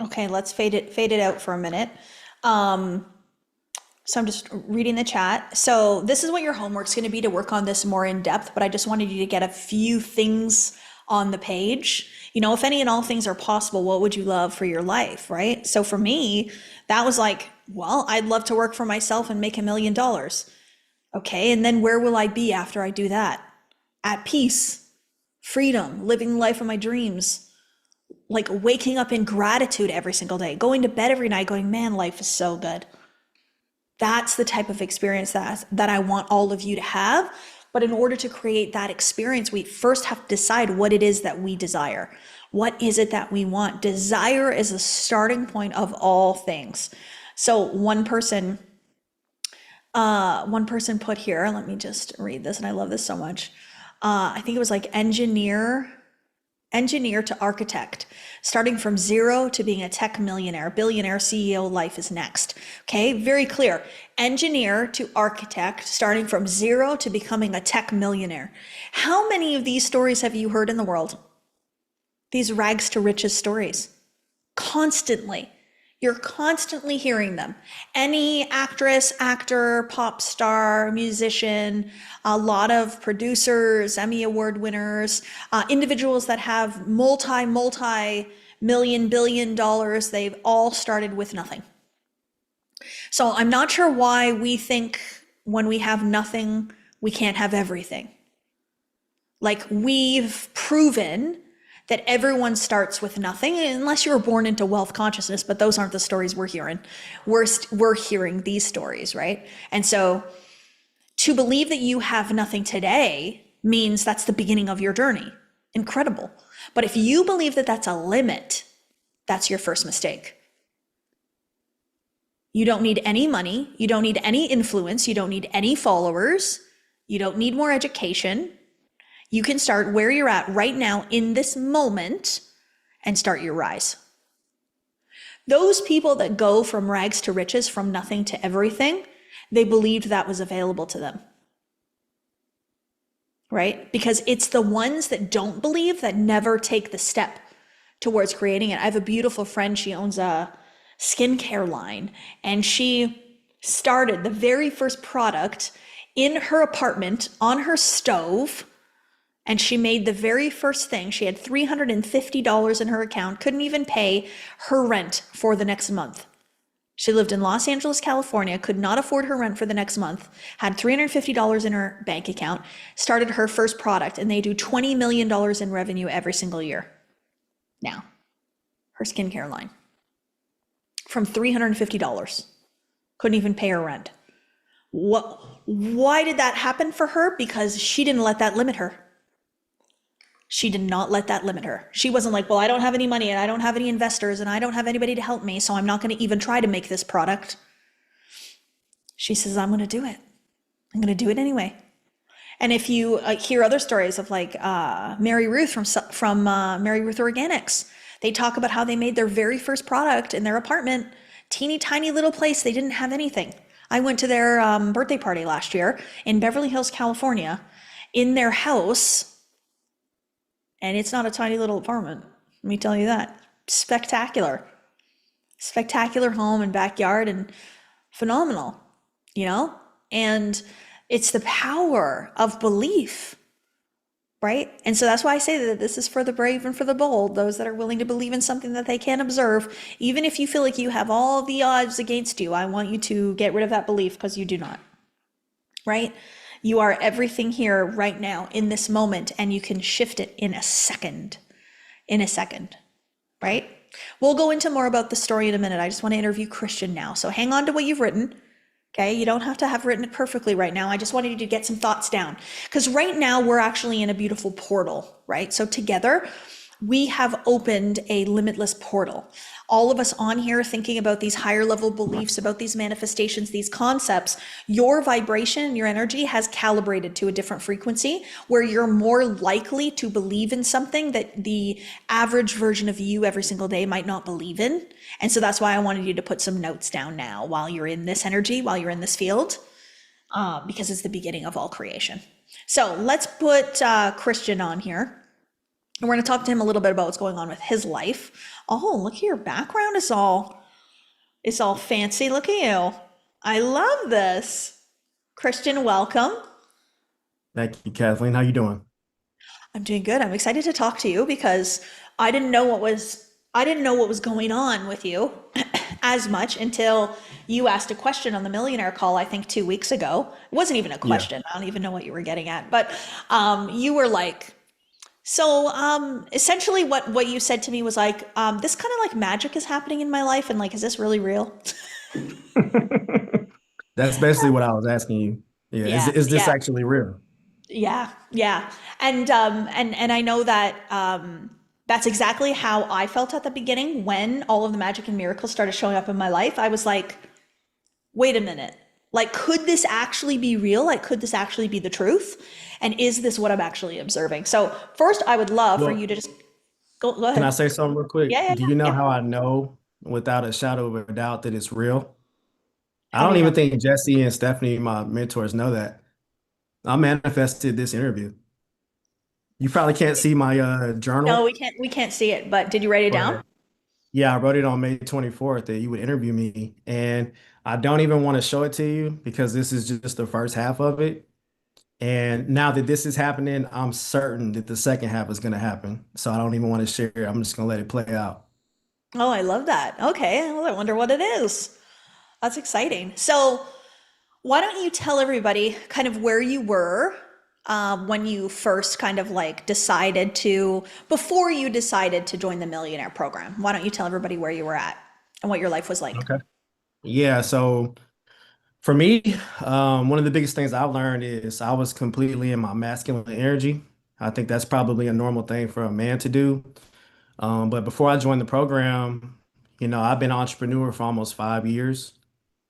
Okay, let's fade it out for a minute. Um, so I'm just reading the chat. So this is what your homework's going to be to work on this more in depth, but I just wanted you to get a few things on the page. You know, if any and all things are possible, what would you love for your life, right? So for me, that was like, well, I'd love to work for myself and make $1 million. Okay, and then where will I be after I do that? At peace, freedom, living the life of my dreams, like waking up in gratitude every single day, going to bed every night going, man, life is so good. That's the type of experience that I want all of you to have. But in order to create that experience, we first have to decide what it is that we desire. What is it that we want? Desire is the starting point of all things. So one person put here, let me just read this, and I love this so much. I think it was like engineer to architect, starting from zero to being a tech millionaire, billionaire, CEO, life is next. Okay, very clear. Engineer to architect, starting from zero to becoming a tech millionaire. How many of these stories have you heard in the world? These rags to riches stories. Constantly. You're constantly hearing them. Any actress, actor, pop star, musician, a lot of producers, Emmy Award winners, individuals that have multi-million, billion dollars, they've all started with nothing. So I'm not sure why we think when we have nothing, we can't have everything. Like, we've proven that everyone starts with nothing, unless you were born into wealth consciousness, but those aren't the stories we're hearing. We're hearing these stories, right? And so to believe that you have nothing today means that's the beginning of your journey. Incredible. But if you believe that that's a limit, that's your first mistake. You don't need any money. You don't need any influence. You don't need any followers. You don't need more education. You can start where you're at right now in this moment and start your rise. Those people that go from rags to riches, from nothing to everything, they believed that was available to them. Right? Because it's the ones that don't believe that never take the step towards creating it. I have a beautiful friend, she owns a skincare line, and she started the very first product in her apartment on her stove. And she made the very first thing. She had $350 in her account, couldn't even pay her rent for the next month. She lived in Los Angeles, California, could not afford her rent for the next month, had $350 in her bank account, started her first product, and they do $20 million in revenue every single year. Now, her skincare line. From $350. Couldn't even pay her rent. Why did that happen for her? Because she didn't let that limit her. She did not let that limit her. She wasn't like, well, I don't have any money and I don't have any investors and I don't have anybody to help me, so I'm not going to even try to make this product. She says, I'm going to do it. I'm going to do it anyway. And if you hear other stories of like Mary Ruth from Mary Ruth Organics, they talk about how they made their very first product in their apartment, teeny tiny little place. They didn't have anything. I went to their birthday party last year in Beverly Hills, California, in their house. And it's not a tiny little apartment, let me tell you that. Spectacular. Spectacular home and backyard and phenomenal, you know? And it's the power of belief, right? And so that's why I say that this is for the brave and for the bold, those that are willing to believe in something that they can't observe. Even if you feel like you have all the odds against you, I want you to get rid of that belief, because you do not, right? You are everything here right now in this moment, and you can shift it in a second, right? We'll go into more about the story in a minute. I just want to interview Christian now. So hang on to what you've written. Okay, you don't have to have written it perfectly right now. I just wanted you to get some thoughts down, because right now we're actually in a beautiful portal, right? So together we have opened a limitless portal. All of us on here thinking about these higher level beliefs, about these manifestations, these concepts, your vibration, your energy has calibrated to a different frequency where you're more likely to believe in something that the average version of you every single day might not believe in. And so that's why I wanted you to put some notes down now while you're in this energy, while you're in this field, because it's the beginning of all creation. So let's put Christian on here. And we're going to talk to him a little bit about what's going on with his life. Oh, look at your background is all it's all fancy. Look at you. I love this. Christian, welcome. Thank you, Kathleen. How you doing? I'm doing good. I'm excited to talk to you because I didn't know what was going on with you as much until you asked a question on the millionaire call, I think 2 weeks ago. It wasn't even a Yeah. question. I don't even know what you were getting at, but you were like, so essentially what you said to me was like, this kind of like magic is happening in my life, and like, is this really real? That's basically what I was asking you. Yeah, is Yeah, is this yeah. actually real? Yeah, yeah. And I know that that's exactly how I felt at the beginning when all of the magic and miracles started showing up in my life. I was like, wait a minute. Like, could this actually be real? Like, could this actually be the truth? And is this what I'm actually observing? So first, I would love for you Well, to just go can I ahead. say something real quick? Yeah, yeah, Do yeah, you know yeah. how I know without a shadow of a doubt that it's real? I How do don't you know? even think Jesse and Stephanie, my mentors, know that. I manifested this interview. You probably can't see my No, journal, we can't see it, but did you write it down? but yeah, I wrote it on May 24th that you would interview me. And I don't even want to show it to you because this is just the first half of it. And now that this is happening, I'm certain that the second half is going to happen. So I don't even want to share it. I'm just going to let it play out. Oh, I love that. Okay, well, I wonder what it is. That's exciting. So why don't you tell everybody kind of where you were when you first kind of like before you decided to join the millionaire program? Why don't you tell everybody where you were at and what your life was like? Okay. Yeah. So for me, one of the biggest things I've learned is I was completely in my masculine energy. I think that's probably a normal thing for a man to do. But before I joined the program, I've been an entrepreneur for almost 5 years.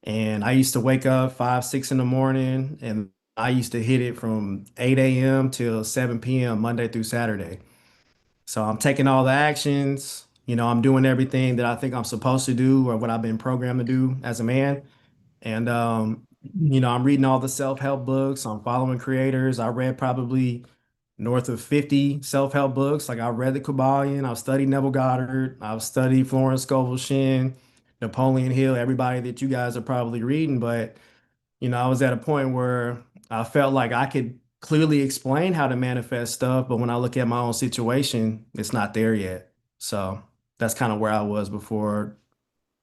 And I used to wake up 5, 6 in the morning, and I used to hit it from 8 a.m. till 7 p.m. Monday through Saturday. So I'm taking all the actions. I'm doing everything that I think I'm supposed to do or what I've been programmed to do as a man. And I'm reading all the self-help books. I'm following creators. I read probably north of 50 self-help books. Like I read the Kabbalion, I've studied Neville Goddard, I've studied Florence Scovel Shinn, Napoleon Hill, everybody that you guys are probably reading. But I was at a point where I felt like I could clearly explain how to manifest stuff, but when I look at my own situation, it's not there yet. So that's kind of where I was before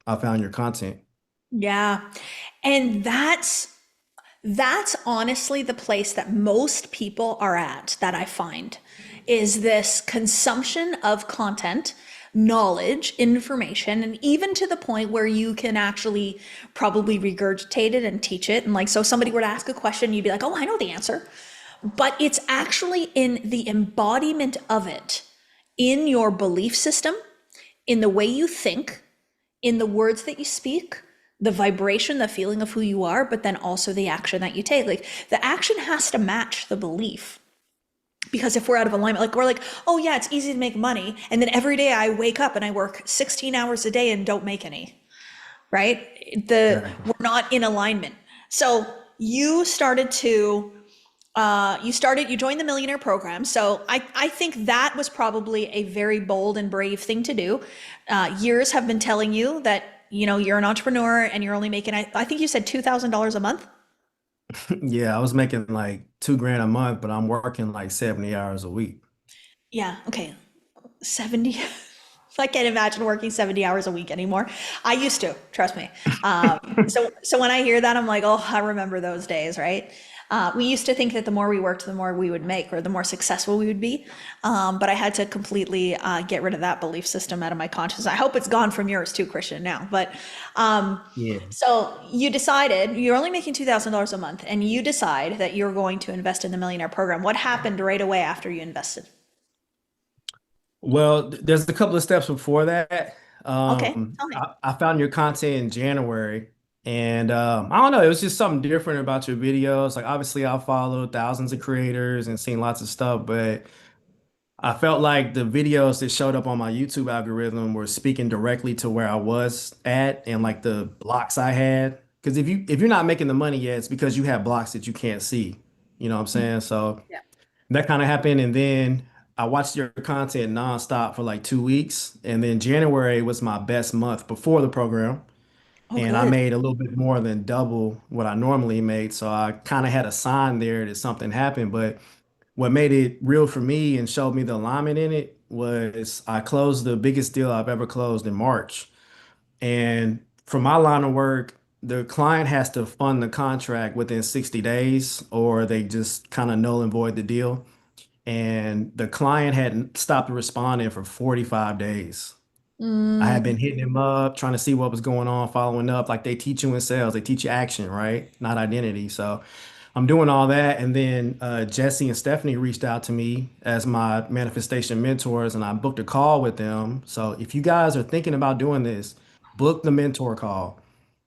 I found your content. Yeah. And that's honestly the place that most people are at that I find is this consumption of content, knowledge, information, and even to the point where you can actually probably regurgitate it and teach it. And like, so if somebody were to ask a question, you'd be like, oh, I know the answer. But it's actually in the embodiment of it, in your belief system, in the way you think, in the words that you speak, the vibration, the feeling of who you are, but then also the action that you take. Like the action has to match the belief. Because if we're out of alignment, like we're like, oh yeah, it's easy to make money. And then every day I wake up and I work 16 hours a day and don't make any, right? Exactly. We're not in alignment. So you joined the millionaire program. So I think that was probably a very bold and brave thing to do. Years have been telling you that, you're an entrepreneur and you're only making, I think you said $2,000 a month. Yeah, I was making like 2 grand a month, but I'm working like 70 hours a week. Yeah. Okay. 70. I can't imagine working 70 hours a week anymore. I used to, trust me. So when I hear that, I'm like, oh, I remember those days, right? We used to think that the more we worked, the more we would make, or the more successful we would be. But I had to completely get rid of that belief system out of my consciousness. I hope it's gone from yours too, Christian, now. But Yeah. so you decided you're only making $2,000 a month, and you decide that you're going to invest in the millionaire program. What happened right away after you invested? Well, there's a couple of steps before that. Okay, tell me. I found your content in January, and I don't know, it was just something different about your videos. Like, obviously, I followed thousands of creators and seen lots of stuff, but I felt like the videos that showed up on my YouTube algorithm were speaking directly to where I was at and like the blocks I had. Because if you're not making the money yet, it's because you have blocks that you can't see. You know what I'm saying? So Yeah. that kind of happened, and then I watched your content nonstop for like 2 weeks, and then January was my best month before the program, Oh, and I good. made a little bit more than double what I normally made. So I kind of had a sign there that something happened. But what made it real for me and showed me the alignment in it was I closed the biggest deal I've ever closed in March. And for my line of work, the client has to fund the contract within 60 days, or they just kind of null and void the deal. And the client hadn't stopped responding for 45 days. I had been Mm, hitting him up, trying to see what was going on, following up. Like they teach you in sales, they teach you action, right? Not identity. So I'm doing all that. And then Jesse and Stephanie reached out to me as my manifestation mentors, and I booked a call with them. So if you guys are thinking about doing this, book the mentor call.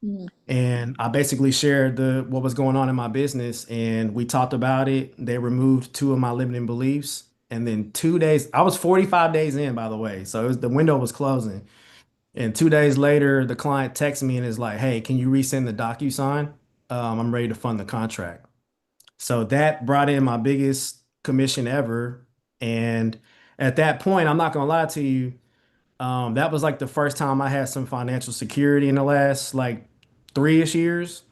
mm, And I basically shared the what was going on in my business, and we talked about it. They removed two of my limiting beliefs. And then 2 days, I was 45 days in, by the way. So the window was closing. And 2 days later, the client texts me and is like, "Hey, can you resend the DocuSign? I'm ready to fund the contract." So that brought in my biggest commission ever. And at that point, I'm not gonna lie to you, that was like the first time I had some financial security in the last like 3-ish years.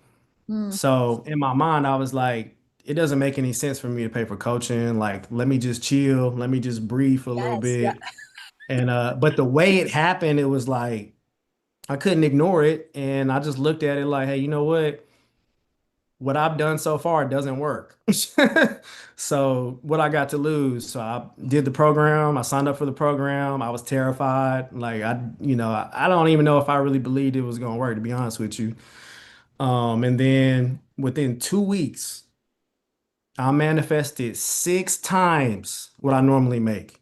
mm. So in my mind, I was like, it doesn't make any sense for me to pay for coaching. Like, let me just chill, let me just breathe for a little Yes, yeah. bit. And but the way it happened, it was like I couldn't ignore it. And I just looked at it like, hey, you know what? What I've done so far doesn't work. So what I got to lose? So I did the program. I signed up for the program. I was terrified. Like I don't even know if I really believed it was gonna work, to be honest with you. And then within 2 weeks, I manifested 6 times what I normally make.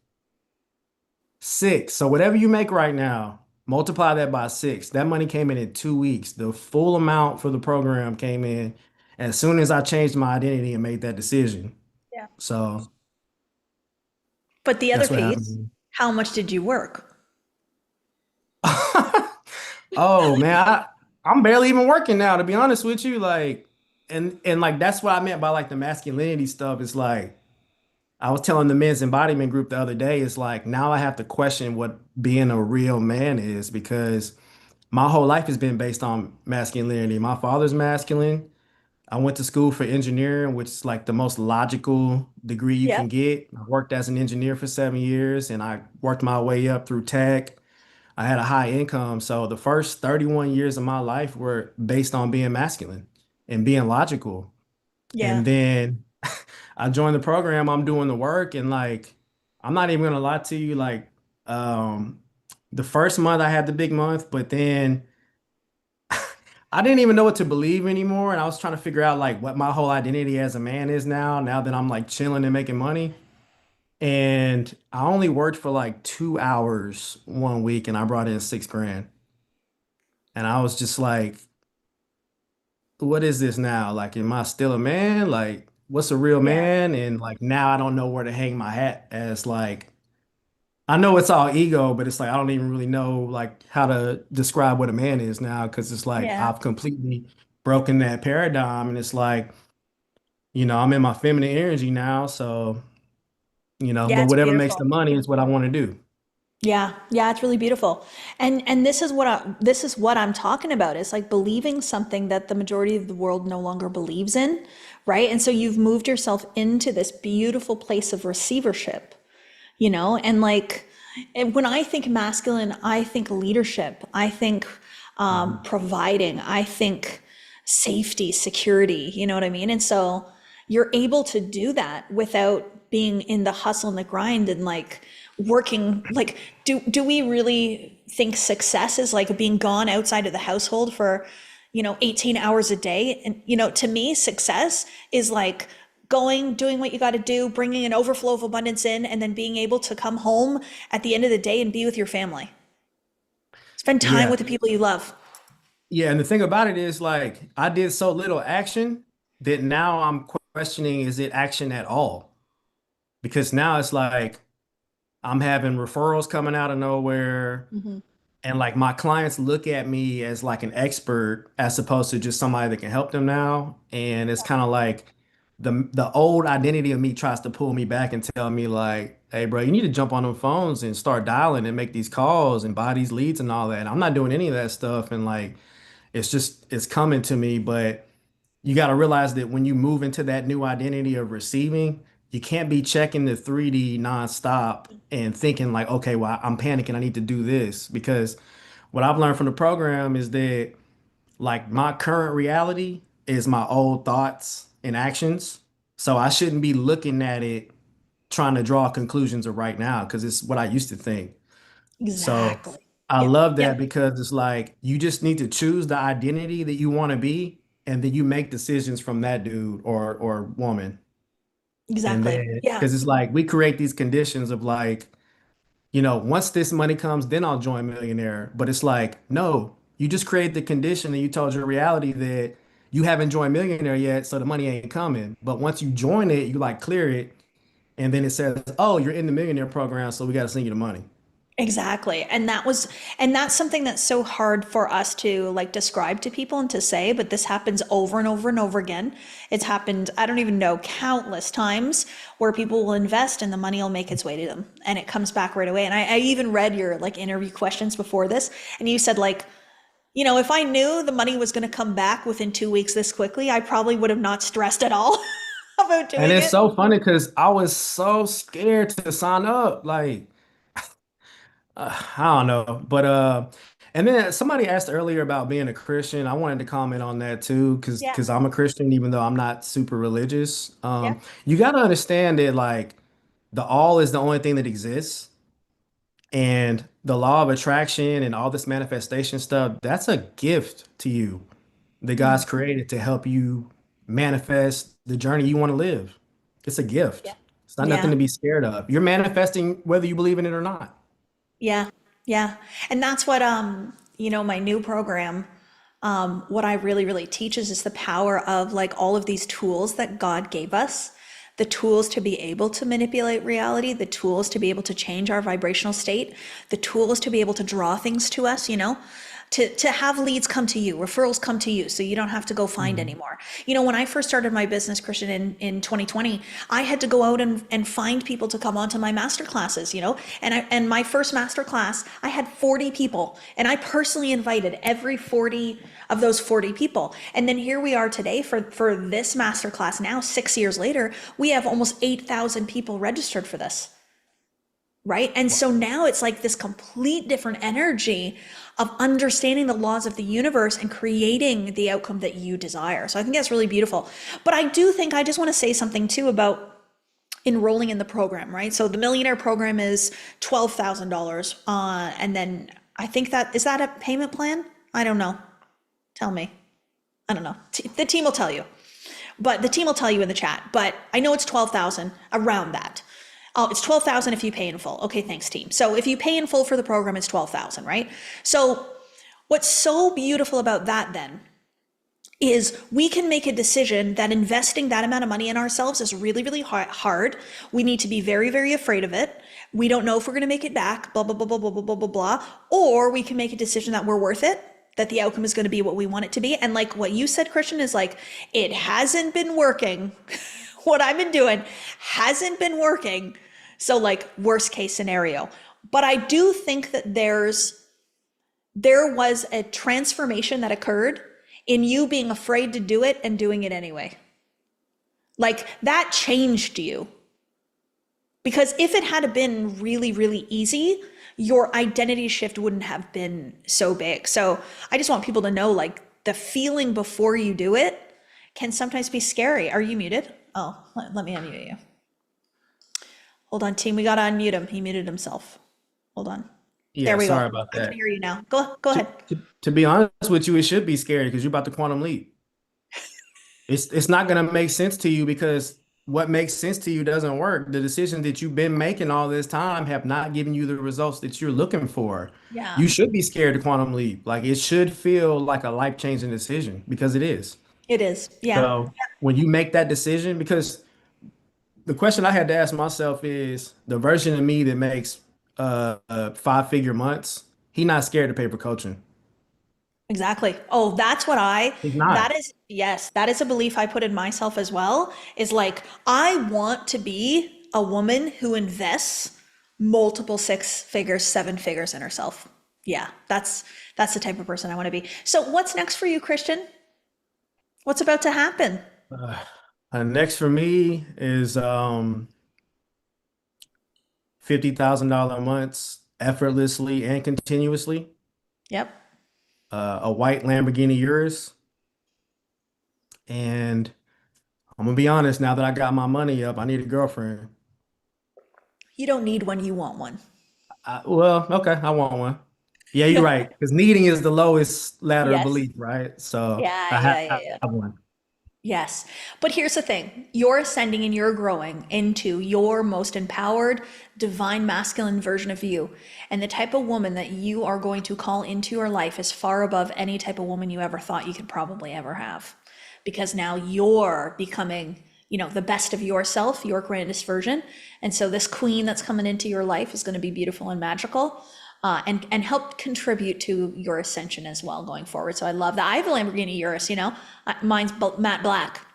Six. So whatever you make right now, multiply that by six. That money came in 2 weeks. The full amount for the program came in as soon as I changed my identity and made that decision. Yeah. So But the other that's what piece, happened. how much did you work? Oh man, I'm barely even working now, to be honest with you. Like, and like that's what I meant by like the masculinity stuff. It's like I was telling the men's embodiment group the other day, it's like now I have to question what being a real man is because my whole life has been based on masculinity. My father's masculine. I went to school for engineering, which is like the most logical degree you Yeah. can get. I worked as an engineer for 7 years and I worked my way up through tech. I had a high income. So the first 31 years of my life were based on being masculine and being logical. Yeah. And then I joined the program, I'm doing the work, and like I'm not even gonna lie to you, like um the first month I had the big month, but then I didn't even know what to believe anymore. And I was trying to figure out like what my whole identity as a man is now that I'm like chilling and making money. And I only worked for like 2 hours one week and I brought in 6 grand. And I was just like, what is this now? Like, am I still a man? Like, what's a real Yeah. man? And like now I don't know where to hang my hat as like I know it's all ego, but it's like I don't even really know like how to describe what a man is now because it's like Yeah. I've completely broken that paradigm and it's like, I'm in my feminine energy now, so Yeah, but it's whatever makes beautiful. the money is what I want to do. Yeah, yeah, it's really beautiful. And this is what I'm talking about. It's like believing something that the majority of the world no longer believes in, right? And so you've moved yourself into this beautiful place of receivership, and like when I think masculine, I think leadership, I think Mhm. providing, I think safety, security, you know what I mean? And so you're able to do that without being in the hustle and the grind and like working like do we really think success is like being gone outside of the household for 18 hours a day? And to me success is like going, doing what you got to do, bringing an overflow of abundance in, and then being able to come home at the end of the day and be with your family. Spend time Yeah. with the people you love. Yeah, and the thing about it is like I did so little action that now I'm questioning is it action at all? Because now it's like I'm having referrals coming out of nowhere. Mhm. And like my clients look at me as like an expert as opposed to just somebody that can help them now. And it's kind of like the old identity of me tries to pull me back and tell me like, hey, bro, you need to jump on them phones and start dialing and make these calls and buy these leads and all that. I'm not doing any of that stuff. And like, it's coming to me. But you got to realize that when you move into that new identity of receiving, you can't be checking the 3D nonstop and thinking like, okay, well, I'm panicking. I need to do this because what I've learned from the program is that like my current reality is my old thoughts and actions. So I shouldn't be looking at it trying to draw conclusions of right now because it's what I used to think. So Exactly. I Yep. love that Yep. because it's like you just need to choose the identity that you want to be, and then you make decisions from that dude or woman. And Exactly. then Yeah. because it's like we create these conditions of like, once this money comes, then I'll join Millionaire. But it's like, no, you just create the condition and you told your reality that you haven't joined Millionaire yet, so the money ain't coming. But once you join it, you like clear it, and then it says, oh, you're in the Millionaire program, so we got to send you the money. Exactly. And that's something that's so hard for us to like describe to people and to say, but this happens over and over and over again. It's happened, I don't even know, countless times where people will invest and the money will make its way to them and it comes back right away. And I even read your like interview questions before this, and you said like, if I knew the money was going to come back within 2 weeks this quickly, I probably would have not stressed at all about And doing it's it. so funny because I was so scared to sign up. Like, I don't know, but and then somebody asked earlier about being a Christian. I wanted to comment on that too, because Yeah. I'm a Christian, even though I'm not super religious. Yeah. You got to understand that like the all is the only thing that exists, and the law of attraction and all this manifestation stuff, that's a gift to you that God's created to help you manifest the journey you want to live. It's a Yeah. gift. It's not nothing Yeah. to be scared of. You're manifesting whether you believe in it or not. Yeah, yeah. And that's what my new program, what I really, really teaches is the power of like all of these tools that God gave us, the tools to be able to manipulate reality, the tools to be able to change our vibrational state, the tools to be able to draw things to us, to have leads come to you, referrals come to you, so you don't have to go find Mhm. anymore. When I first started my business, Christian, in 2020, I had to go out and find people to come onto my master classes, and my first master class, I had 40 people, and I personally invited every 40 of those 40 people. And then here we are today for this master class now, 6 years later, we have almost 8,000 people registered for this. Right. And so now it's like this complete different energy of understanding the laws of the universe and creating the outcome that you desire. So I think that's really beautiful. But I do think I just want to say something too about enrolling in the program, right? So the millionaire program is $12,000. And then I think is that a payment plan? I don't know. Tell me. I don't know. The team will tell you. But the team will tell you in the chat. But I know it's 12,000 around that. Oh, it's 12,000 if you pay in full. Okay, thanks team. So if you pay in full for the program, it's 12,000, right? So what's so beautiful about that then is we can make a decision that investing that amount of money in ourselves is really, really hard. We need to be very, very afraid of it. We don't know if we're going to make it back, blah, blah, blah, blah, blah, blah, blah, blah, blah. Or we can make a decision that we're worth it, that the outcome is going to be what we want it to be. And like what you said, Christian, is like, it hasn't been working. What I've been doing hasn't been working. So like worst case scenario. But I do think that there was a transformation that occurred in you being afraid to do it and doing it anyway. Like that changed you. Because if it had been really, really easy, your identity shift wouldn't have been so big. So I just want people to know like the feeling before you do it can sometimes be scary. Are you muted? Oh, let me unmute you. Hold on, team. We got to unmute him. He muted himself. Hold on. There Yeah, we go. sorry about I can that. hear you now. Go To, ahead. to be honest with you, it should be scary because you're about to quantum leap. It's not gonna make sense to you because what makes sense to you doesn't work. The decisions that you've been making all this time have not given you the results that you're looking for. Yeah, You should be scared to quantum leap. Like it should feel like a life-changing decision because it is. it is. Yeah. So when you make that decision, because the question I had to ask myself is the version of me that makes five-figure months, he not scared to pay for coaching. Exactly. Oh, He's not. yes, that is a belief I put in myself as well, is like, I want to be a woman who invests multiple six figures, seven figures in herself. Yeah, that's the type of person I want to be. So what's next for you, Christian? What's about to happen? Uh, Next for me is $50,000 months effortlessly and continuously. Yep. A white Lamborghini Urus, and I'm gonna be honest. Now that I got my money up, I need a girlfriend. You don't need one, you want one. Well, okay, I want one. Yeah, you're right. Because needing is the lowest ladder of Yes. belief, right? So Yeah, I yeah, have yeah, yeah. one. Yes. But here's the thing. You're ascending and you're growing into your most empowered, divine masculine version of you. And the type of woman that you are going to call into your life is far above any type of woman you ever thought you could probably ever have. Because now you're becoming, the best of yourself, your grandest version. And so this queen that's coming into your life is going to be beautiful and magical. And help contribute to your ascension as well going forward. So I love that. I have a Lamborghini Urus, mine's matte black,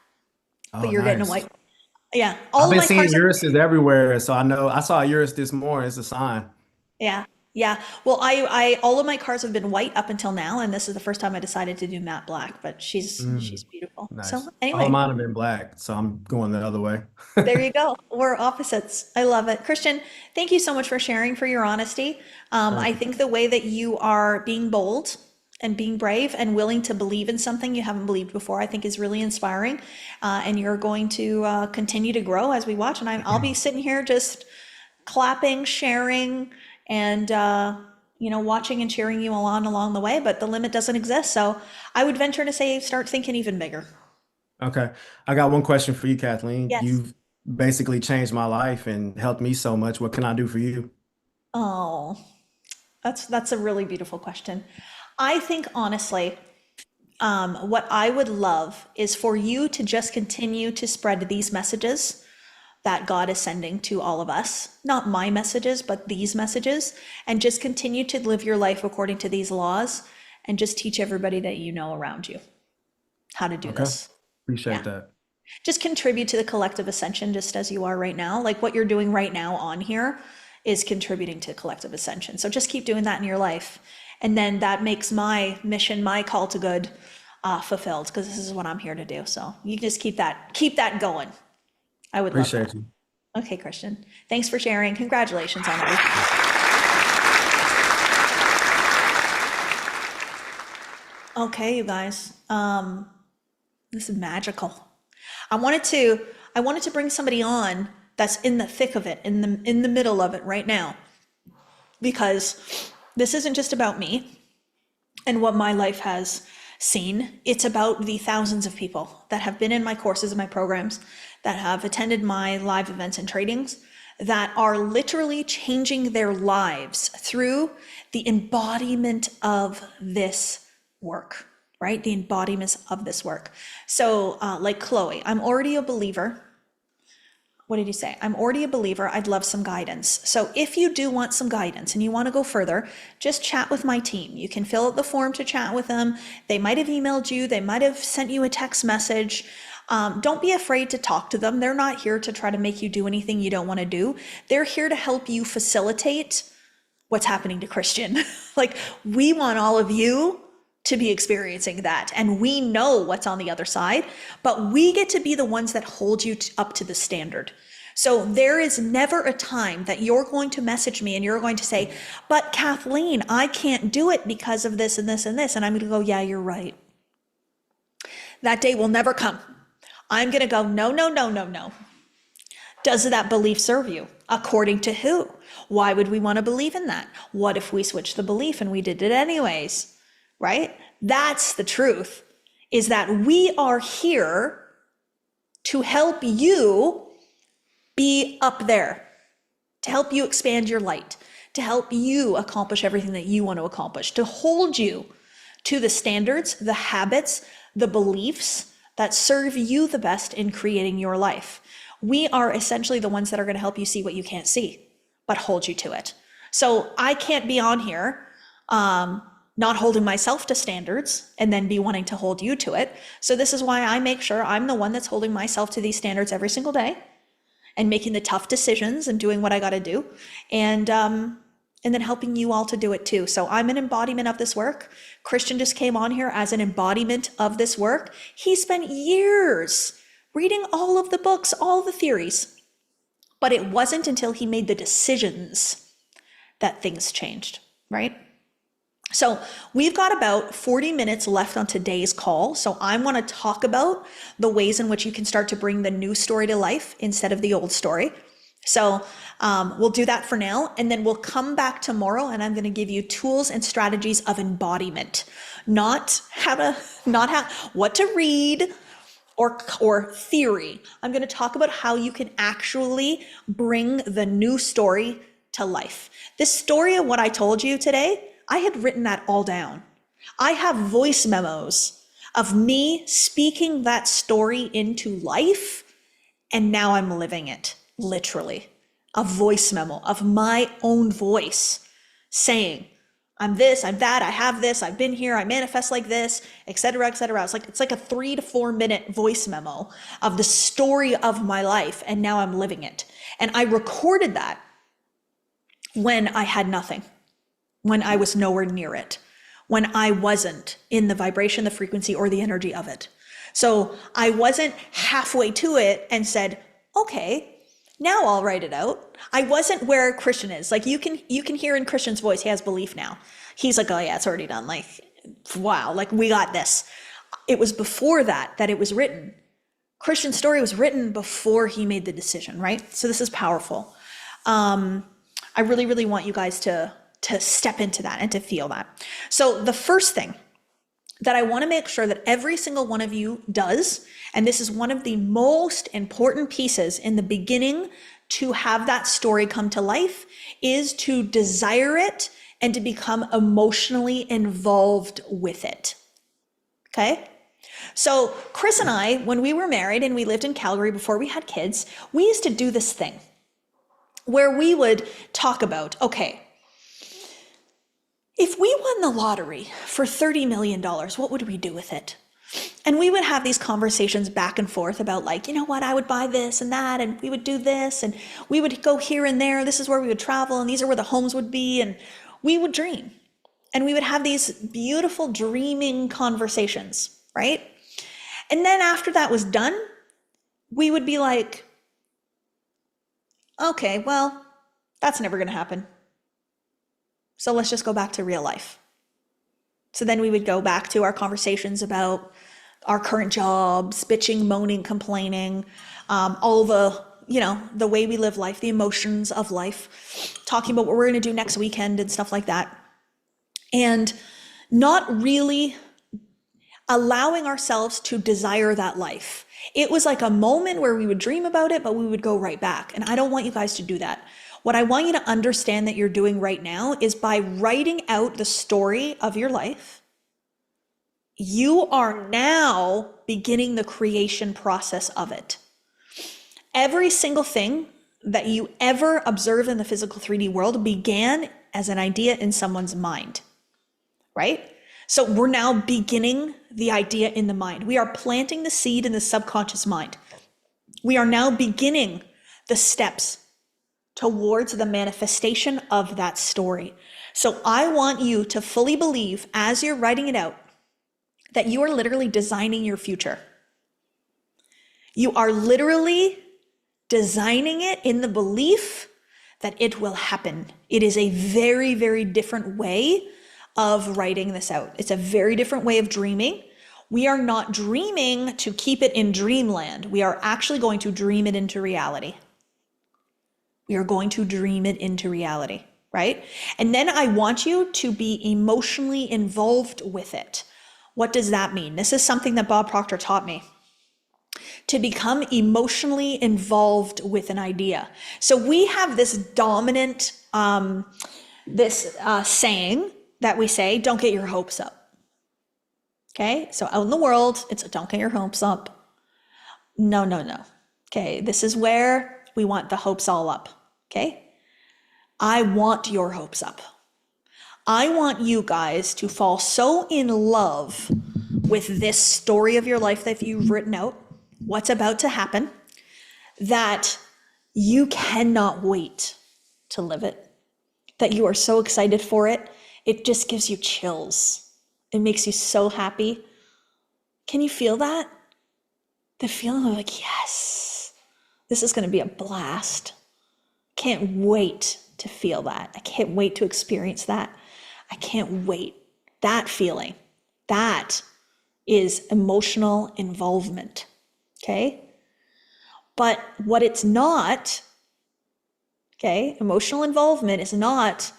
but Oh, you're getting a nice. white. Yeah, I've all of been my seeing cars have. Uruses everywhere, so I know I saw a Urus this morning. It's a sign. Yeah, yeah. Well, I all of my cars have been white up until now, and this is the first time I decided to do matte black. But she's Mm, beautiful. So nice. All of anyway, mine have been black, so I'm going the other way. there you go. We're opposites. I love it. Christian, thank you so much for sharing, for your honesty. I Perfect. think the way that you are being bold and being brave and willing to believe in something you haven't believed before, I think is really inspiring. And you're going to continue to grow as we watch. And I'll be sitting here just clapping, sharing, and watching and cheering you along the way. But the limit doesn't exist. So I would venture to say, start thinking even bigger. Okay. I got one question for you, Kathleen. Yes. You've basically changed my life and helped me so much. What can I do for you? Oh, that's a really beautiful question. I think honestly, what I would love is for you to just continue to spread these messages that God is sending to all of us. Not my messages, but these messages, and just continue to live your life according to these laws and just teach everybody that you know around you how to do Okay. this. Appreciate Yeah. that. Just contribute to the collective ascension just as you are right now. Like what you're doing right now on here is contributing to collective ascension. So just keep doing that in your life. And then that makes my mission, my call to good fulfilled because this is what I'm here to do. So you just keep that going. I would love Appreciate that. you. Okay, Christian. Thanks for sharing. Congratulations on everything. Okay, you guys. This is magical. I wanted to I wanted to bring somebody on that's in the thick of it, in the middle of it right now, because this isn't just about me and what my life has seen. It's about the thousands of people that have been in my courses and my programs, that have attended my live events and trainings, that are literally changing their lives through the embodiment of this work, right? The embodiment of this work. So, like Chloe, I'm already a believer. What did you say? I'm already a believer. I'd love some guidance. So if you do want some guidance and you want to go further, just chat with my team. You can fill out the form to chat with them. They might have emailed you. They might have sent you a text message. Don't be afraid to talk to them. They're not here to try to make you do anything you don't want to do. They're here to help you facilitate what's happening to Christian. Like, we want all of you to be experiencing that. And we know what's on the other side, but we get to be the ones that hold you up to the standard. So there is never a time that you're going to message me and you're going to say, but Kathleen, I can't do it because of this and this and this. And I'm going to go, yeah, you're right. That day will never come. I'm going to go, no, no, no, no, no. Does that belief serve you? According to who? Why would we want to believe in that? What if we switched the belief and we did it anyways? Right? That's the truth, is that we are here to help you be up there, to help you expand your light, to help you accomplish everything that you want to accomplish, to hold you to the standards, the habits, the beliefs that serve you the best in creating your life. We are essentially the ones that are going to help you see what you can't see, but hold you to it. So I can't be on here not holding myself to standards and then be wanting to hold you to it. So this is why I make sure I'm the one that's holding myself to these standards every single day. and making the tough decisions and doing what I got to do. And then helping you all to do it too. So I'm an embodiment of this work. Christian just came on here as an embodiment of this work. He spent years reading all of the books, all the theories, but it wasn't until he made the decisions that things changed, right? So we've got about 40 minutes left on today's call. So I want to talk about the ways in which you can start to bring the new story to life instead of the old story. So we'll do that for now, and then we'll come back tomorrow, and I'm going to give you tools and strategies of embodiment, not what to read or theory. I'm going to talk about how you can actually bring the new story to life. This story of what I told you today, I had written that all down. I have voice memos of me speaking that story into life, and now I'm living it. Literally, a voice memo of my own voice saying, I'm this, I'm that, I have this, I've been here, I manifest like this, etc., etc. It's like a 3 to 4 minute voice memo of the story of my life, and now I'm living it. And I recorded that when I had nothing, when I was nowhere near it, when I wasn't in the vibration, the frequency, or the energy of it. So I wasn't halfway to it and said, okay, now I'll write it out. I wasn't where Christian is. Like you can hear in Christian's voice, he has belief now. He's like, oh yeah, it's already done. Like, wow, like we got this. It was before that it was written. Christian's story was written before he made the decision, right? So this is powerful. I really, really want you guys to step into that and to feel that. So the first thing that I want to make sure that every single one of you does, and this is one of the most important pieces in the beginning to have that story come to life, is to desire it and to become emotionally involved with it. Okay? So Chris and I, when we were married and we lived in Calgary before we had kids, we used to do this thing where we would talk about, okay, if we won the lottery for $30 million, what would we do with it? And we would have these conversations back and forth about like, you know what, I would buy this and that, and we would do this, and we would go here and there. This is where we would travel, and these are where the homes would be, and we would dream. And we would have these beautiful dreaming conversations, right? And then after that was done, we would be like, okay, well, that's never going to happen. So let's just go back to real life. So then we would go back to our conversations about our current jobs, bitching, moaning, complaining, all the, the way we live life, the emotions of life, talking about what we're going to do next weekend and stuff like that. And not really allowing ourselves to desire that life. It was like a moment where we would dream about it, but we would go right back. And I don't want you guys to do that. What I want you to understand that you're doing right now is by writing out the story of your life, you are now beginning the creation process of it. Every single thing that you ever observe in the physical 3D world began as an idea in someone's mind, right? So we're now beginning the idea in the mind. We are planting the seed in the subconscious mind. We are now beginning the steps towards the manifestation of that story. So I want you to fully believe as you're writing it out that you are literally designing your future. You are literally designing it in the belief that it will happen. It is a very, very different way of writing this out. It's a very different way of dreaming. We are not dreaming to keep it in dreamland. We are actually going to dream it into reality. We are going to dream it into reality, right? And then I want you to be emotionally involved with it. What does that mean? This is something that Bob Proctor taught me. To become emotionally involved with an idea. So we have this dominant, saying that we say, don't get your hopes up. Okay, so out in the world, it's don't get your hopes up. No. Okay, this is where we want the hopes all up. Okay, I want your hopes up. I want you guys to fall so in love with this story of your life that you've written out, what's about to happen, that you cannot wait to live it, that you are so excited for it. It just gives you chills. It makes you so happy. Can you feel that? The feeling of like, yes, this is going to be a blast. Can't wait to feel that. I can't wait to experience that. I can't wait. That feeling, that is emotional involvement. Okay? But what it's not, okay, emotional involvement is not,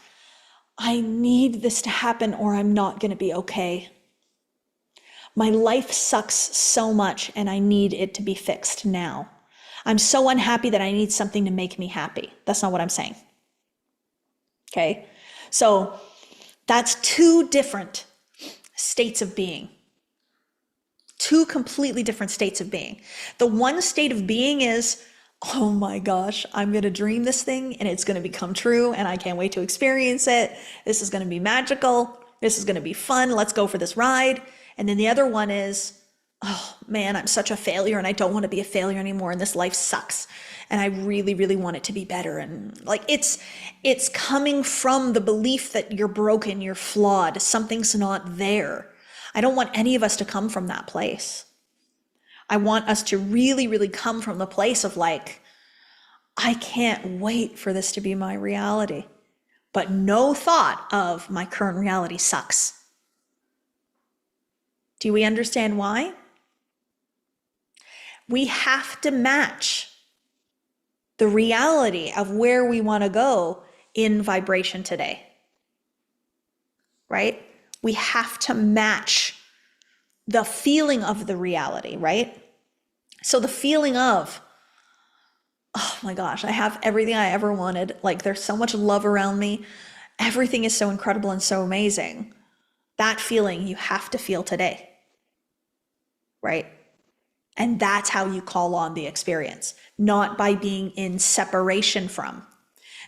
I need this to happen or I'm not going to be okay. My life sucks so much and I need it to be fixed now. I'm so unhappy that I need something to make me happy. That's not what I'm saying. Okay? So that's two different states of being. Two completely different states of being. The one state of being is, oh my gosh, I'm going to dream this thing and it's going to become true and I can't wait to experience it. This is going to be magical. This is going to be fun. Let's go for this ride. And then the other one is, oh man, I'm such a failure and I don't want to be a failure anymore and this life sucks. And I really, really want it to be better. And like it's coming from the belief that you're broken, you're flawed, something's not there. I don't want any of us to come from that place. I want us to really, really come from the place of like, I can't wait for this to be my reality, but no thought of my current reality sucks. Do we understand why? We have to match the reality of where we want to go in vibration today, right? We have to match the feeling of the reality, right? So the feeling of, oh my gosh, I have everything I ever wanted. Like there's so much love around me. Everything is so incredible and so amazing. That feeling you have to feel today, right? And that's how you call on the experience, not by being in separation from.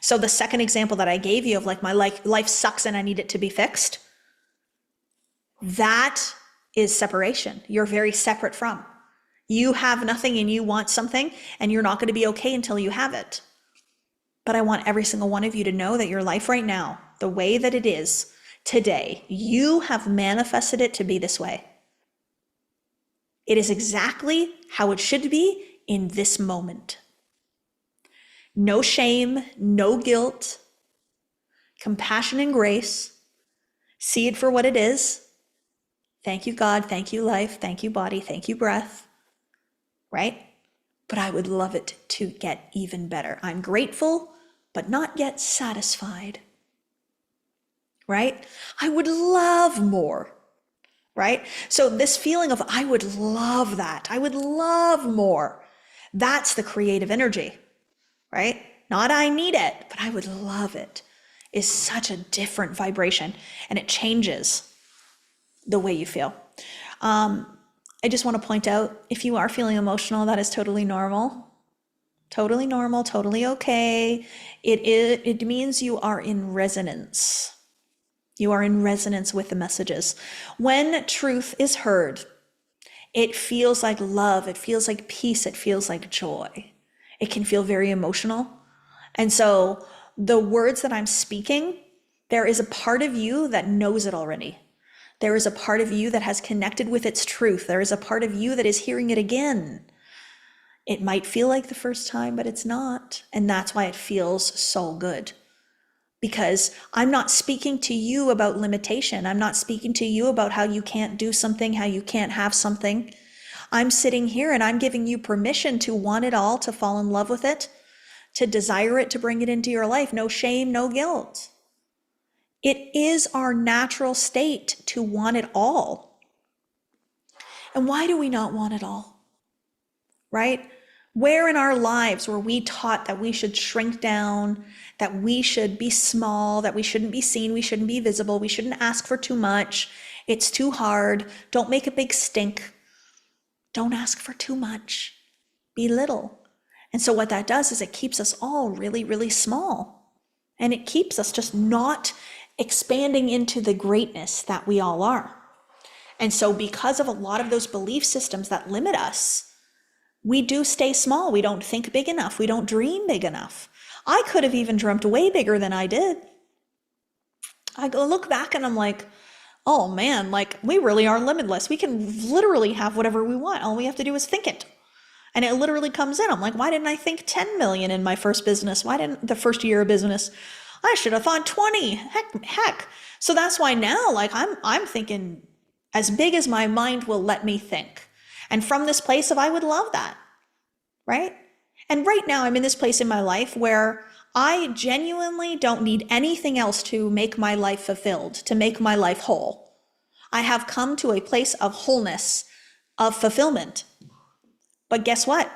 So the second example that I gave you of like my life sucks and I need it to be fixed, that is separation. You're very separate from. You have nothing and you want something and you're not going to be okay until you have it. But I want every single one of you to know that your life right now, the way that it is today, you have manifested it to be this way. It is exactly how it should be in this moment. No shame, no guilt, compassion and grace. See it for what it is. Thank you, God. Thank you, life. Thank you, body. Thank you, breath. Right? But I would love it to get even better. I'm grateful, but not yet satisfied. Right? I would love more. Right? So this feeling of, I would love that. I would love more. That's the creative energy, right? Not I need it, but I would love it is such a different vibration and it changes the way you feel. I just want to point out, if you are feeling emotional, that is totally normal. Totally normal, totally okay. It means you are in resonance. You are in resonance with the messages. When truth is heard, it feels like love, it feels like peace, it feels like joy. It can feel very emotional. And so the words that I'm speaking, there is a part of you that knows it already. There is a part of you that has connected with its truth. There is a part of you that is hearing it again. It might feel like the first time, but it's not. And that's why it feels so good. Because I'm not speaking to you about limitation. I'm not speaking to you about how you can't do something, how you can't have something. I'm sitting here and I'm giving you permission to want it all, to fall in love with it, to desire it, to bring it into your life. No shame, no guilt. It is our natural state to want it all. And why do we not want it all? Right? Where in our lives were we taught that we should shrink down, that we should be small, that we shouldn't be seen, we shouldn't be visible, we shouldn't ask for too much, it's too hard, don't make a big stink, don't ask for too much, be little. And so what that does is it keeps us all really, really small. And it keeps us just not expanding into the greatness that we all are. And so because of a lot of those belief systems that limit us, We do stay small. We don't think big enough. We don't dream big enough. I could have even dreamt way bigger than I did. I look back and I'm like, oh man, like we really are limitless. We can literally have whatever we want. All we have to do is think it. And it literally comes in. I'm like, why didn't I think 10 million in my first business? Why didn't the first year of business? I should have thought 20. Heck. So that's why now, like I'm thinking as big as my mind will let me think. And from this place of I would love that, right? And right now I'm in this place in my life where I genuinely don't need anything else to make my life fulfilled, to make my life whole. I have come to a place of wholeness, of fulfillment. But guess what?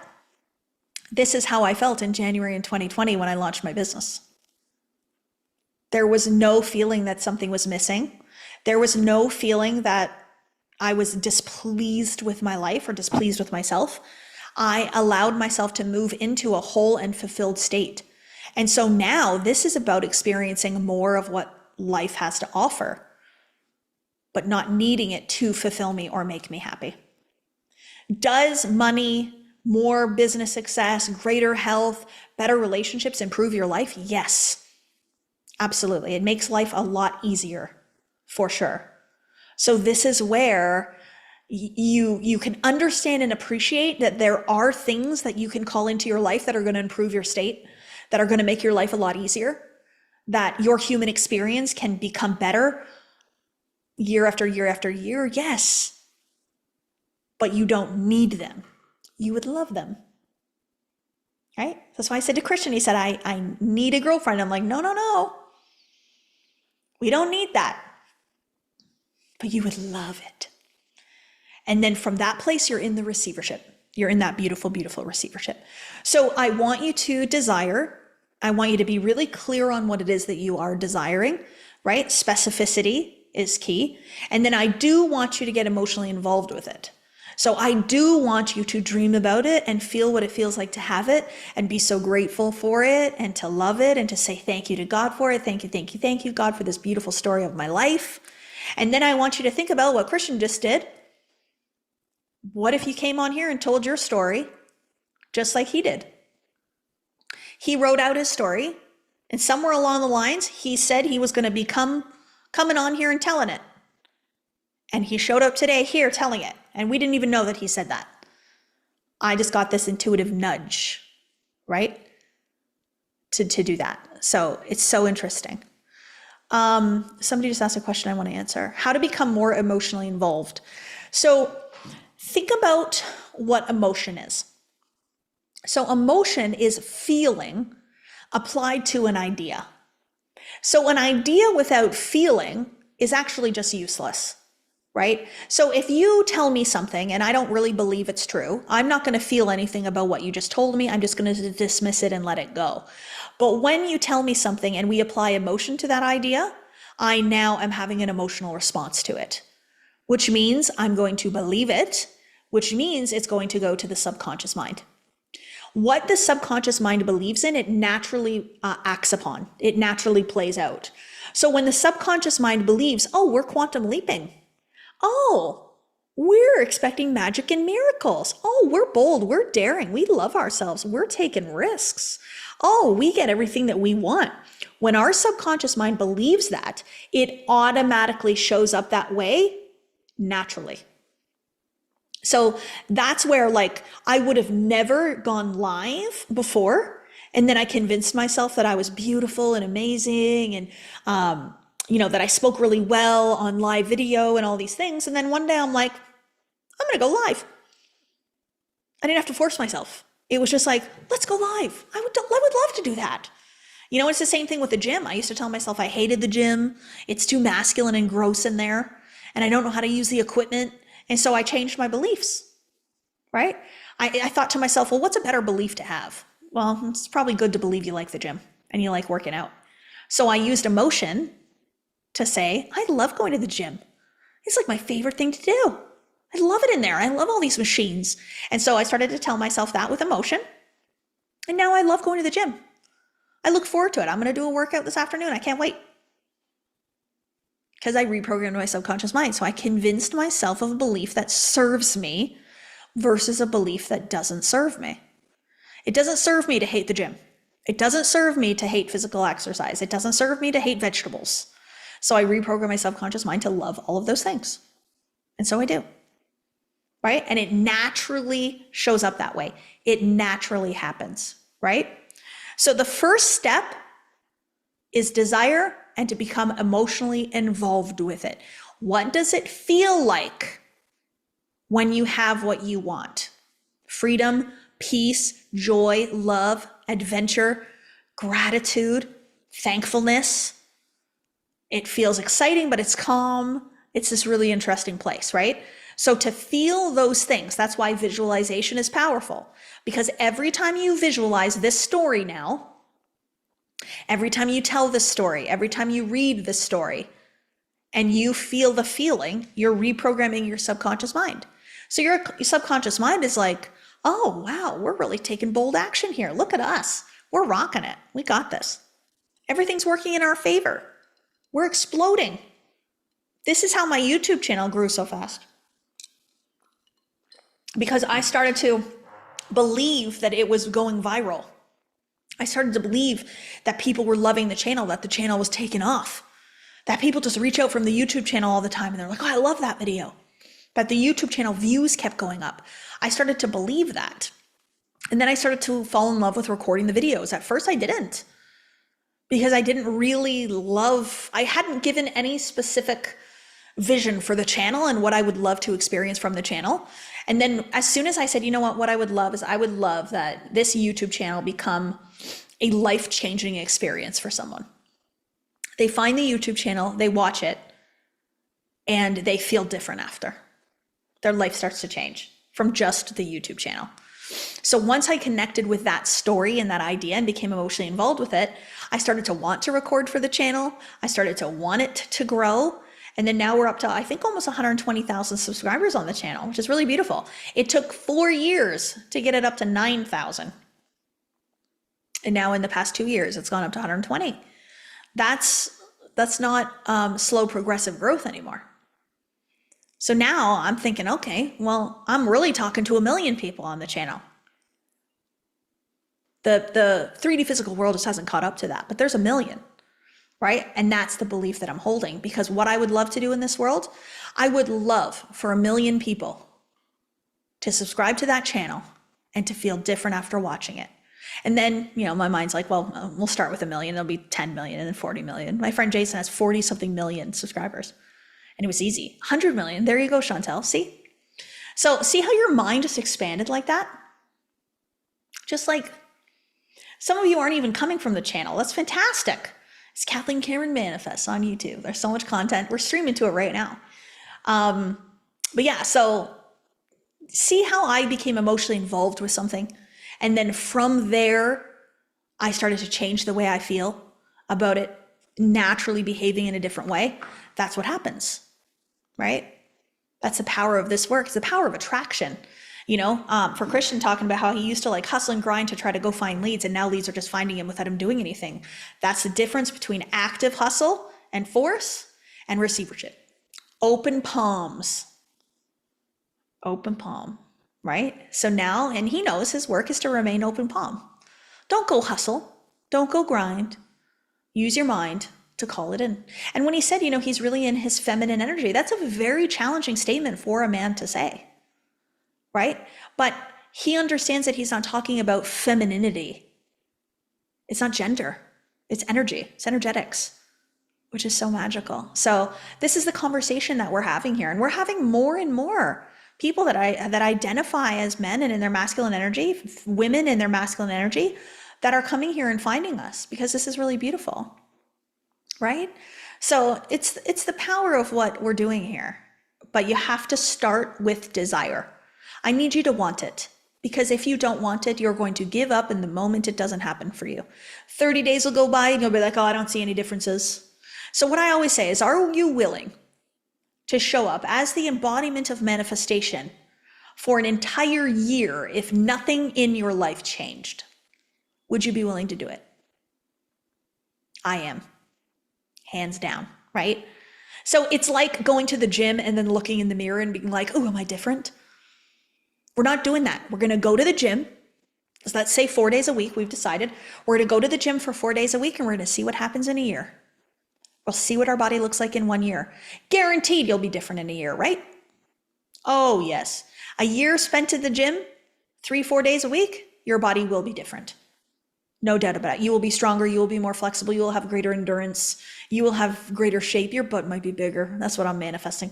This is how I felt in January in 2020 when I launched my business. There was no feeling that something was missing. There was no feeling that I was displeased with my life or displeased with myself. I allowed myself to move into a whole and fulfilled state. And so now this is about experiencing more of what life has to offer, but not needing it to fulfill me or make me happy. Does money, more business success, greater health, better relationships improve your life? Yes, absolutely. It makes life a lot easier, for sure. So this is where you can understand and appreciate that there are things that you can call into your life that are going to improve your state, that are going to make your life a lot easier, that your human experience can become better year after year after year. Yes, but you don't need them. You would love them, right? That's why I said to Christian, he said, I need a girlfriend. I'm like, no. We don't need that, but you would love it. And then from that place, you're in the receivership. You're in that beautiful, beautiful receivership. So I want you to desire. I want you to be really clear on what it is that you are desiring, right? Specificity is key. And then I do want you to get emotionally involved with it. So I do want you to dream about it and feel what it feels like to have it and be so grateful for it and to love it and to say thank you to God for it. Thank you, God, for this beautiful story of my life. And then I want you to think about what Christian just did. What if you came on here and told your story just like he did? He wrote out his story, and somewhere along the lines, he said he was going to be coming on here and telling it. And he showed up today here telling it. And we didn't even know that he said that. I just got this intuitive nudge, right? To do that. So it's so interesting. Somebody just asked a question I want to answer. How to become more emotionally involved. So think about what emotion is. So emotion is feeling applied to an idea. So an idea without feeling is actually just useless, right? So if you tell me something and I don't really believe it's true, I'm not going to feel anything about what you just told me. I'm just going to dismiss it and let it go. But when you tell me something and we apply emotion to that idea, I now am having an emotional response to it, which means I'm going to believe it, which means it's going to go to the subconscious mind. What the subconscious mind believes in, it naturally acts upon. It naturally plays out. So when the subconscious mind believes, oh, we're quantum leaping. Oh, we're expecting magic and miracles. Oh, we're bold. We're daring. We love ourselves. We're taking risks. Oh, we get everything that we want. When our subconscious mind believes that, it automatically shows up that way naturally. So that's where, like, I would have never gone live before. And then I convinced myself that I was beautiful and amazing and, that I spoke really well on live video and all these things. And then one day I'm like, I'm going to go live. I didn't have to force myself. It was just like, let's go live. I would love to do that. It's the same thing with the gym. I used to tell myself I hated the gym. It's too masculine and gross in there. And I don't know how to use the equipment. And so I changed my beliefs, right? I thought to myself, well, what's a better belief to have? Well, it's probably good to believe you like the gym and you like working out. So I used emotion to say, I love going to the gym. It's like my favorite thing to do. I love it in there. I love all these machines. And so I started to tell myself that with emotion. And now I love going to the gym. I look forward to it. I'm going to do a workout this afternoon. I can't wait. Because I reprogrammed my subconscious mind. So I convinced myself of a belief that serves me versus a belief that doesn't serve me. It doesn't serve me to hate the gym. It doesn't serve me to hate physical exercise. It doesn't serve me to hate vegetables. So I reprogram my subconscious mind to love all of those things. And so I do. Right? And it naturally shows up that way. It naturally happens, right? So the first step is desire and to become emotionally involved with it. What does it feel like when you have what you want? Freedom, peace, joy, love, adventure, gratitude, thankfulness. It feels exciting, but it's calm. It's this really interesting place, right? So to feel those things, that's why visualization is powerful. Because every time you visualize this story now, every time you tell this story, every time you read this story, and you feel the feeling, you're reprogramming your subconscious mind. So your subconscious mind is like, oh, wow, we're really taking bold action here. Look at us. We're rocking it. We got this. Everything's working in our favor. We're exploding. This is how my YouTube channel grew so fast. Because I started to believe that it was going viral. I started to believe that people were loving the channel, that the channel was taking off, that people just reach out from the YouTube channel all the time and they're like, oh, I love that video. That the YouTube channel views kept going up. I started to believe that. And then I started to fall in love with recording the videos. At first I didn't, because I didn't really I hadn't given any specific vision for the channel and what I would love to experience from the channel. And then as soon as I said, you know what I would love is I would love that this YouTube channel become a life-changing experience for someone. They find the YouTube channel, they watch it, and they feel different after. Their life starts to change from just the YouTube channel. So once I connected with that story and that idea and became emotionally involved with it, I started to want to record for the channel. I started to want it to grow. And then now we're up to, I think, almost 120,000 subscribers on the channel, which is really beautiful. It took 4 years to get it up to 9,000. And now in the past 2 years, it's gone up to 120. That's not slow progressive growth anymore. So now I'm thinking, okay, well, I'm really talking to 1 million people on the channel. The 3D physical world just hasn't caught up to that, but there's 1 million. Right? And that's the belief that I'm holding, because what I would love to do in this world, I would love for 1 million people to subscribe to that channel and to feel different after watching it. And then, my mind's like, well, we'll start with 1 million. There'll be 10 million and then 40 million. My friend Jason has 40 something million subscribers and it was easy. 100 million. There you go, Chantel. See? So see how your mind just expanded like that? Just like some of you aren't even coming from the channel. That's fantastic. It's Kathleen Cameron Manifests on YouTube. There's so much content. We're streaming to it right now. But yeah, so see how I became emotionally involved with something. And then from there, I started to change the way I feel about it, naturally behaving in a different way. That's what happens, right? That's the power of this work. It's the power of attraction. For Christian talking about how he used to like hustle and grind to try to go find leads, and now leads are just finding him without him doing anything. That's the difference between active hustle and force and receivership. Open palms. Open palm, right? So now, and he knows his work is to remain open palm. Don't go hustle. Don't go grind. Use your mind to call it in. And when he said, he's really in his feminine energy, that's a very challenging statement for a man to say. Right? But he understands that he's not talking about femininity. It's not gender. It's energy. It's energetics, which is so magical. So this is the conversation that we're having here. And we're having more and more people that identify as men and in their masculine energy, women in their masculine energy, that are coming here and finding us, because this is really beautiful. Right? So it's the power of what we're doing here. But you have to start with desire. I need you to want it, because if you don't want it, you're going to give up in the moment it doesn't happen for you. 30 days will go by and you'll be like, oh, I don't see any differences. So what I always say is, are you willing to show up as the embodiment of manifestation for an entire year if nothing in your life changed? Would you be willing to do it? I am. Hands down, right? So it's like going to the gym and then looking in the mirror and being like, oh, am I different? We're not doing that. We're going to go to the gym. So let's say 4 days a week. We've decided we're going to go to the gym for 4 days a week, and we're going to see what happens in a year. We'll see what our body looks like in 1 year. Guaranteed you'll be different in a year, right? Oh, yes. A year spent at the gym, 3-4 days a week, your body will be different. No doubt about it. You will be stronger. You will be more flexible. You will have greater endurance. You will have greater shape. Your butt might be bigger. That's what I'm manifesting.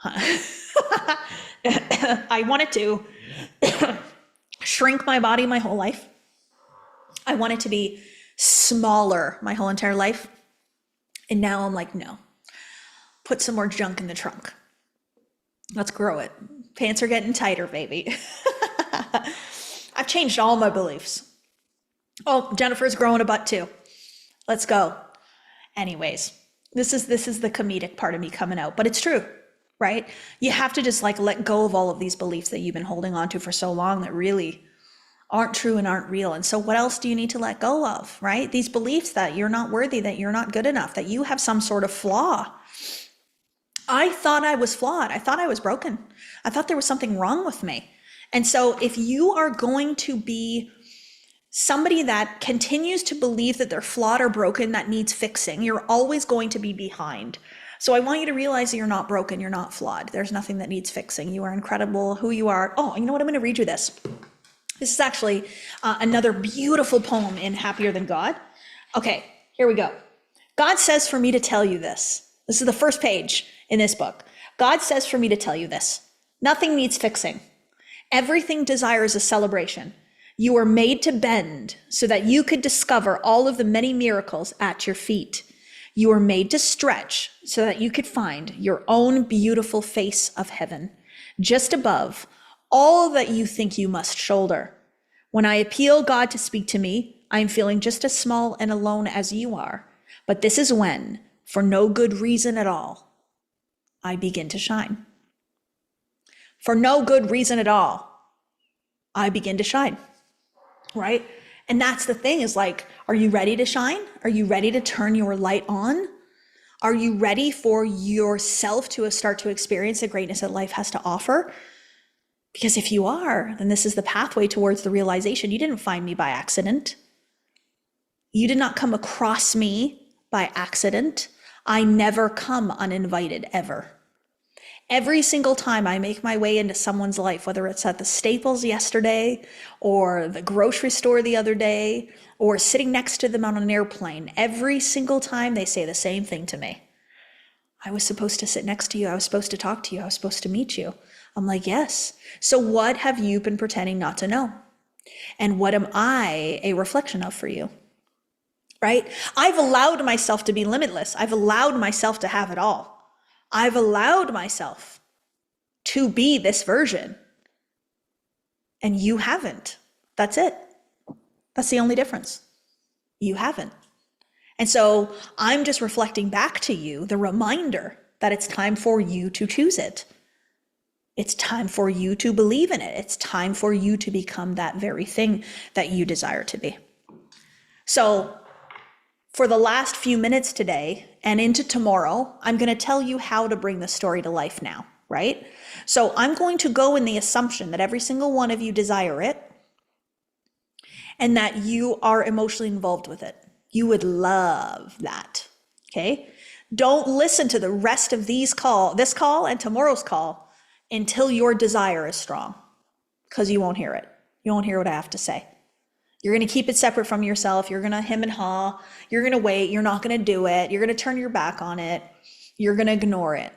I wanted to shrink my body my whole life. I wanted to be smaller my whole entire life. And now I'm like, no, put some more junk in the trunk. Let's grow it. Pants are getting tighter, baby. I've changed all my beliefs. Oh, Jennifer's growing a butt too. Let's go. Anyways, this is the comedic part of me coming out, but it's true, right? You have to just like let go of all of these beliefs that you've been holding on to for so long that really aren't true and aren't real. And so what else do you need to let go of, right? These beliefs that you're not worthy, that you're not good enough, that you have some sort of flaw. I thought I was flawed. I thought I was broken. I thought there was something wrong with me. And so if you are going to be somebody that continues to believe that they're flawed or broken, that needs fixing, you're always going to be behind. So I want you to realize that you're not broken, you're not flawed. There's nothing that needs fixing. You are incredible who you are. Oh, you know what? I'm going to read you this. This is actually another beautiful poem in Happier Than God. Okay, here we go. God says for me to tell you this. This is the first page in this book. God says for me to tell you this. Nothing needs fixing. Everything desires a celebration. You were made to bend so that you could discover all of the many miracles at your feet. You were made to stretch so that you could find your own beautiful face of heaven, just above all that you think you must shoulder. When I appeal God to speak to me, I am feeling just as small and alone as you are. But this is when, for no good reason at all, I begin to shine. For no good reason at all, I begin to shine. Right? And that's the thing is like, are you ready to shine? Are you ready to turn your light on? Are you ready for yourself to start to experience the greatness that life has to offer? Because if you are, then this is the pathway towards the realization. You didn't find me by accident. You did not come across me by accident. I never come uninvited, ever. Every single time I make my way into someone's life, whether it's at the Staples yesterday or the grocery store the other day or sitting next to them on an airplane, every single time they say the same thing to me. I was supposed to sit next to you. I was supposed to talk to you. I was supposed to meet you. I'm like, yes. So what have you been pretending not to know? And what am I a reflection of for you? Right? I've allowed myself to be limitless. I've allowed myself to have it all. I've allowed myself to be this version. And you haven't. That's it. That's the only difference. You haven't. And so I'm just reflecting back to you the reminder that it's time for you to choose it. It's time for you to believe in it. It's time for you to become that very thing that you desire to be. So for the last few minutes today and into tomorrow, I'm going to tell you how to bring the story to life now, right? So I'm going to go in the assumption that every single one of you desire it and that you are emotionally involved with it. You would love that, okay? Don't listen to the rest of this call and tomorrow's call until your desire is strong, because you won't hear it. You won't hear what I have to say. You're going to keep it separate from yourself. You're going to hem and haw. You're going to wait. You're not going to do it. You're going to turn your back on it. You're going to ignore it.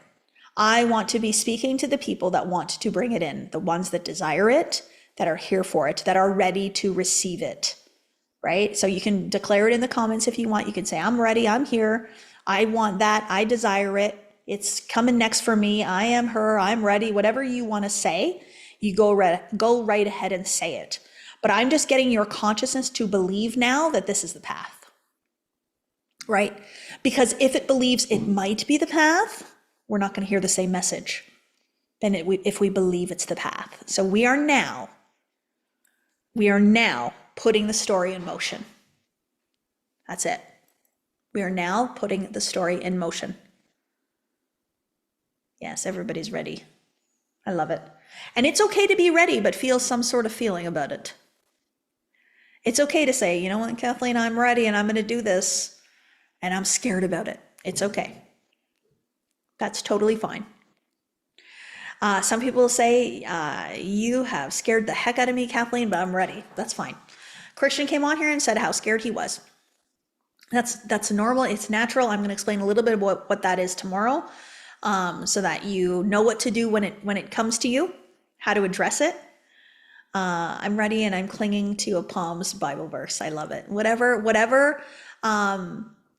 I want to be speaking to the people that want to bring it in, the ones that desire it, that are here for it, that are ready to receive it, right? So you can declare it in the comments if you want. You can say, I'm ready. I'm here. I want that. I desire it. It's coming next for me. I am her. I'm ready. Whatever you want to say, you go right ahead and say it. But I'm just getting your consciousness to believe now that this is the path, right? Because if it believes it might be the path, we're not going to hear the same message than if we believe it's the path. So we are now putting the story in motion. That's it. We are now putting the story in motion. Yes, everybody's ready. I love it. And it's okay to be ready, but feel some sort of feeling about it. It's okay to say, you know what, Kathleen, I'm ready and I'm going to do this and I'm scared about it. It's okay. That's totally fine. Some people say, you have scared the heck out of me, Kathleen, but I'm ready. That's fine. Christian came on here and said how scared he was. That's normal. It's natural. I'm going to explain a little bit about what that is tomorrow, so that you know what to do when it comes to you, how to address it. I'm ready and I'm clinging to a Palms Bible verse. I love it. Whatever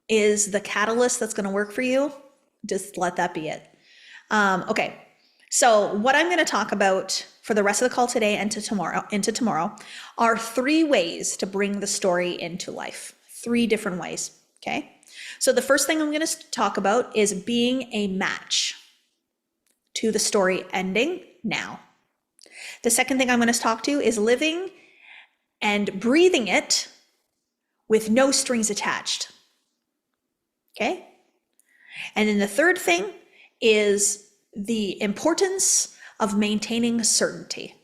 is the catalyst that's going to work for you, just let that be it. Okay. So what I'm going to talk about for the rest of the call today and into tomorrow are 3 ways to bring the story into life. 3 different ways. Okay. So the first thing I'm going to talk about is being a match to the story ending now. The second thing I'm going to talk to is living and breathing it with no strings attached. Okay. And then the third thing is the importance of maintaining certainty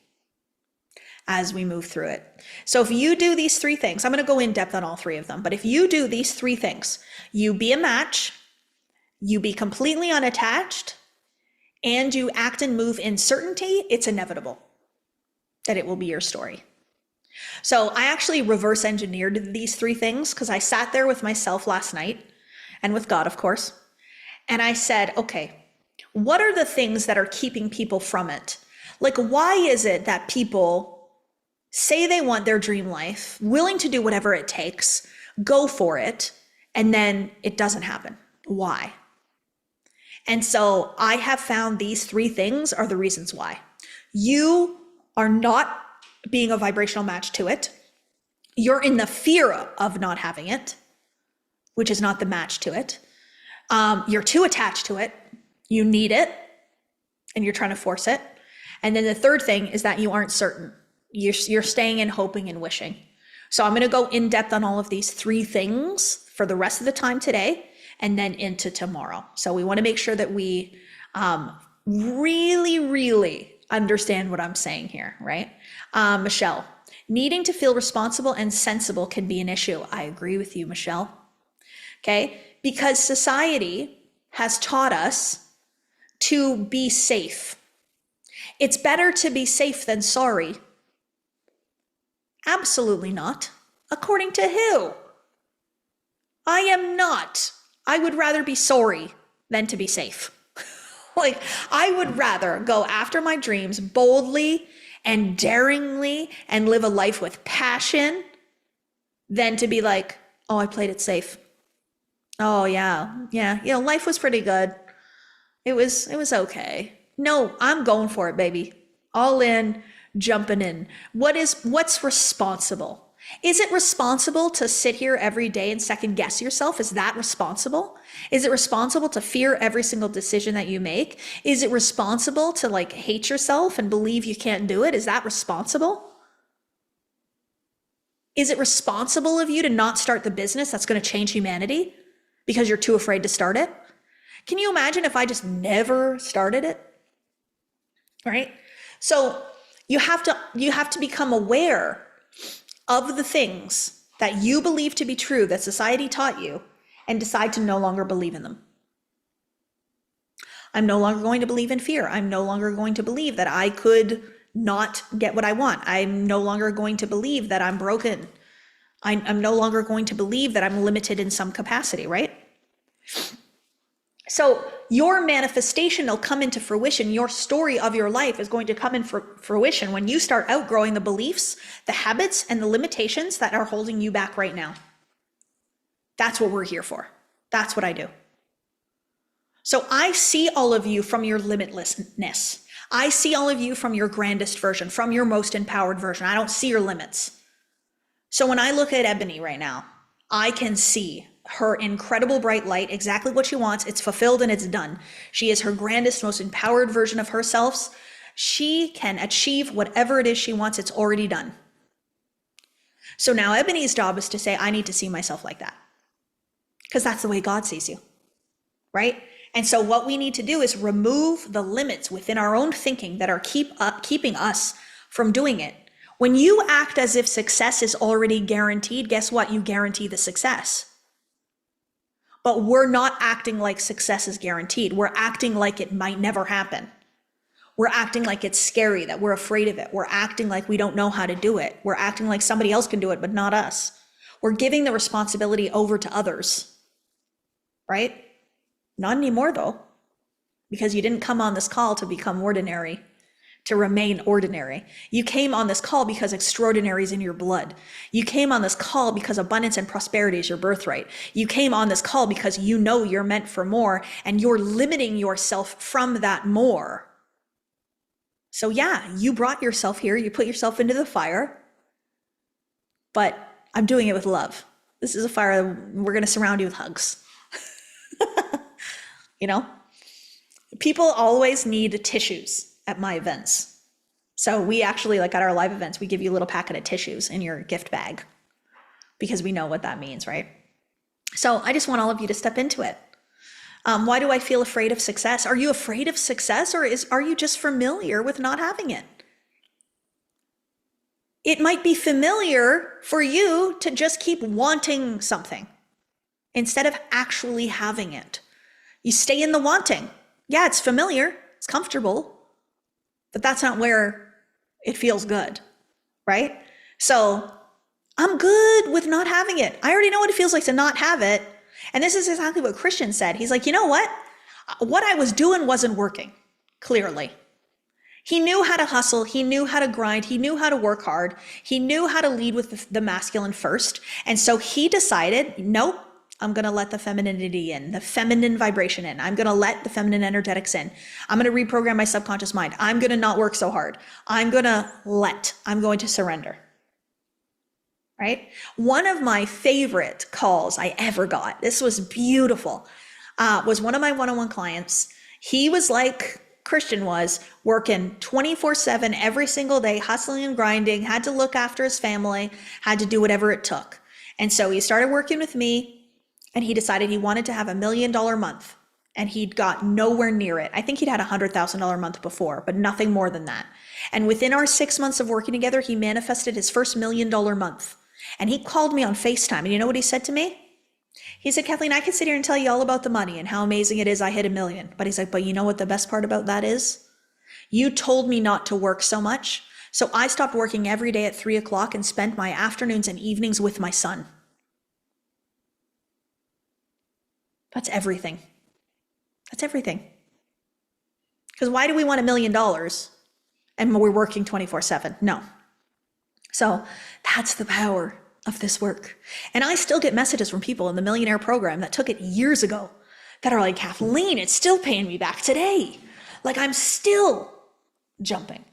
as we move through it. So if you do these 3 things, I'm going to go in depth on all 3 of them, but if you do these 3 things, you be a match, you be completely unattached, and you act and move in certainty, it's inevitable that it will be your story. So I actually reverse engineered these 3 things because I sat there with myself last night and with God, of course. And I said, okay, what are the things that are keeping people from it? Like, why is it that people say they want their dream life, willing to do whatever it takes, go for it, and then it doesn't happen? Why? And so I have found these 3 things are the reasons why. You are not being a vibrational match to it. You're in the fear of not having it, which is not the match to it. You're too attached to it. You need it, and you're trying to force it. And then the third thing is that you aren't certain. You're staying in hoping and wishing. So I'm going to go in depth on all of these 3 things for the rest of the time today and then into tomorrow. So we want to make sure that we really, really understand what I'm saying here, right? Michelle, needing to feel responsible and sensible can be an issue. I agree with you, Michelle. Okay, because society has taught us to be safe. It's better to be safe than sorry. Absolutely not. According to who? I am not. I would rather be sorry than to be safe. Like, I would rather go after my dreams boldly and daringly and live a life with passion than to be like, oh, I played it safe. Oh, yeah. Life was pretty good. It was okay. No, I'm going for it, baby. All in, jumping in. What's responsible? Is it responsible to sit here every day and second guess yourself? Is that responsible? Is it responsible to fear every single decision that you make? Is it responsible to hate yourself and believe you can't do it? Is that responsible? Is it responsible of you to not start the business that's going to change humanity because you're too afraid to start it? Can you imagine if I just never started it? Right? So you have to become aware of the things that you believe to be true that society taught you and decide to no longer believe in them. I'm no longer going to believe in fear. I'm no longer going to believe that I could not get what I want. I'm no longer going to believe that I'm broken. I'm no longer going to believe that I'm limited in some capacity, right? So your manifestation will come into fruition. Your story of your life is going to come in fruition when you start outgrowing the beliefs, the habits, and the limitations that are holding you back right now. That's what we're here for. That's what I do. So I see all of you from your limitlessness. I see all of you from your grandest version, from your most empowered version. I don't see your limits. So when I look at Ebony right now, I can see her incredible bright light, exactly what she wants. It's fulfilled and it's done. She is her grandest, most empowered version of herself. She can achieve whatever it is she wants. It's already done. So now Ebony's job is to say, I need to see myself like that. Because that's the way God sees you, right? And so what we need to do is remove the limits within our own thinking that are keeping us from doing it. When you act as if success is already guaranteed, guess what? You guarantee the success. But we're not acting like success is guaranteed. We're acting like it might never happen. We're acting like it's scary, that we're afraid of it. We're acting like we don't know how to do it. We're acting like somebody else can do it, but not us. We're giving the responsibility over to others, right? Not anymore though, because you didn't come on this call to become ordinary, to remain ordinary. You came on this call because extraordinary is in your blood. You came on this call because abundance and prosperity is your birthright. You came on this call because you know you're meant for more, and you're limiting yourself from that more. So yeah, you brought yourself here, you put yourself into the fire, but I'm doing it with love. This is a fire, we're gonna surround you with hugs. You know, people always need tissues at my events. So we actually, like at our live events, we give you a little packet of tissues in your gift bag because we know what that means, right? So I just want all of you to step into it. Why do I feel afraid of success? Are you afraid of success, or are you just familiar with not having it? It might be familiar for you to just keep wanting something instead of actually having it. You stay in the wanting. Yeah, it's familiar, it's comfortable, but that's not where it feels good, right? So I'm good with not having it. I already know what it feels like to not have it. And this is exactly what Christian said. He's like, you know what? What I was doing wasn't working, clearly. He knew how to hustle. He knew how to grind. He knew how to work hard. He knew how to lead with the masculine first. And so he decided, nope, I'm going to let the femininity in, the feminine vibration in. I'm going to let the feminine energetics in. I'm going to reprogram my subconscious mind. I'm going to not work so hard. I'm going to surrender. Right? One of my favorite calls I ever got, this was beautiful, was one of my one-on-one clients. He was like Christian was, working 24/7 every single day, hustling and grinding, had to look after his family, had to do whatever it took. And so he started working with me, and he decided he wanted to have $1 million month, and he'd got nowhere near it. I think he'd had $100,000 month before, but nothing more than that. And within our 6 months of working together, he manifested his first $1 million month. And he called me on FaceTime, and you know what he said to me? He said, Kathleen, I can sit here and tell you all about the money and how amazing it is I hit $1 million. But he's like, but you know what the best part about that is? You told me not to work so much. So I stopped working every day at 3 o'clock and spent my afternoons and evenings with my son. That's everything. That's everything. Because why do we want $1 million and we're working 24/7? No. So that's the power of this work. And I still get messages from people in the Millionaire Program that took it years ago that are like, Kathleen, it's still paying me back today. Like I'm still jumping,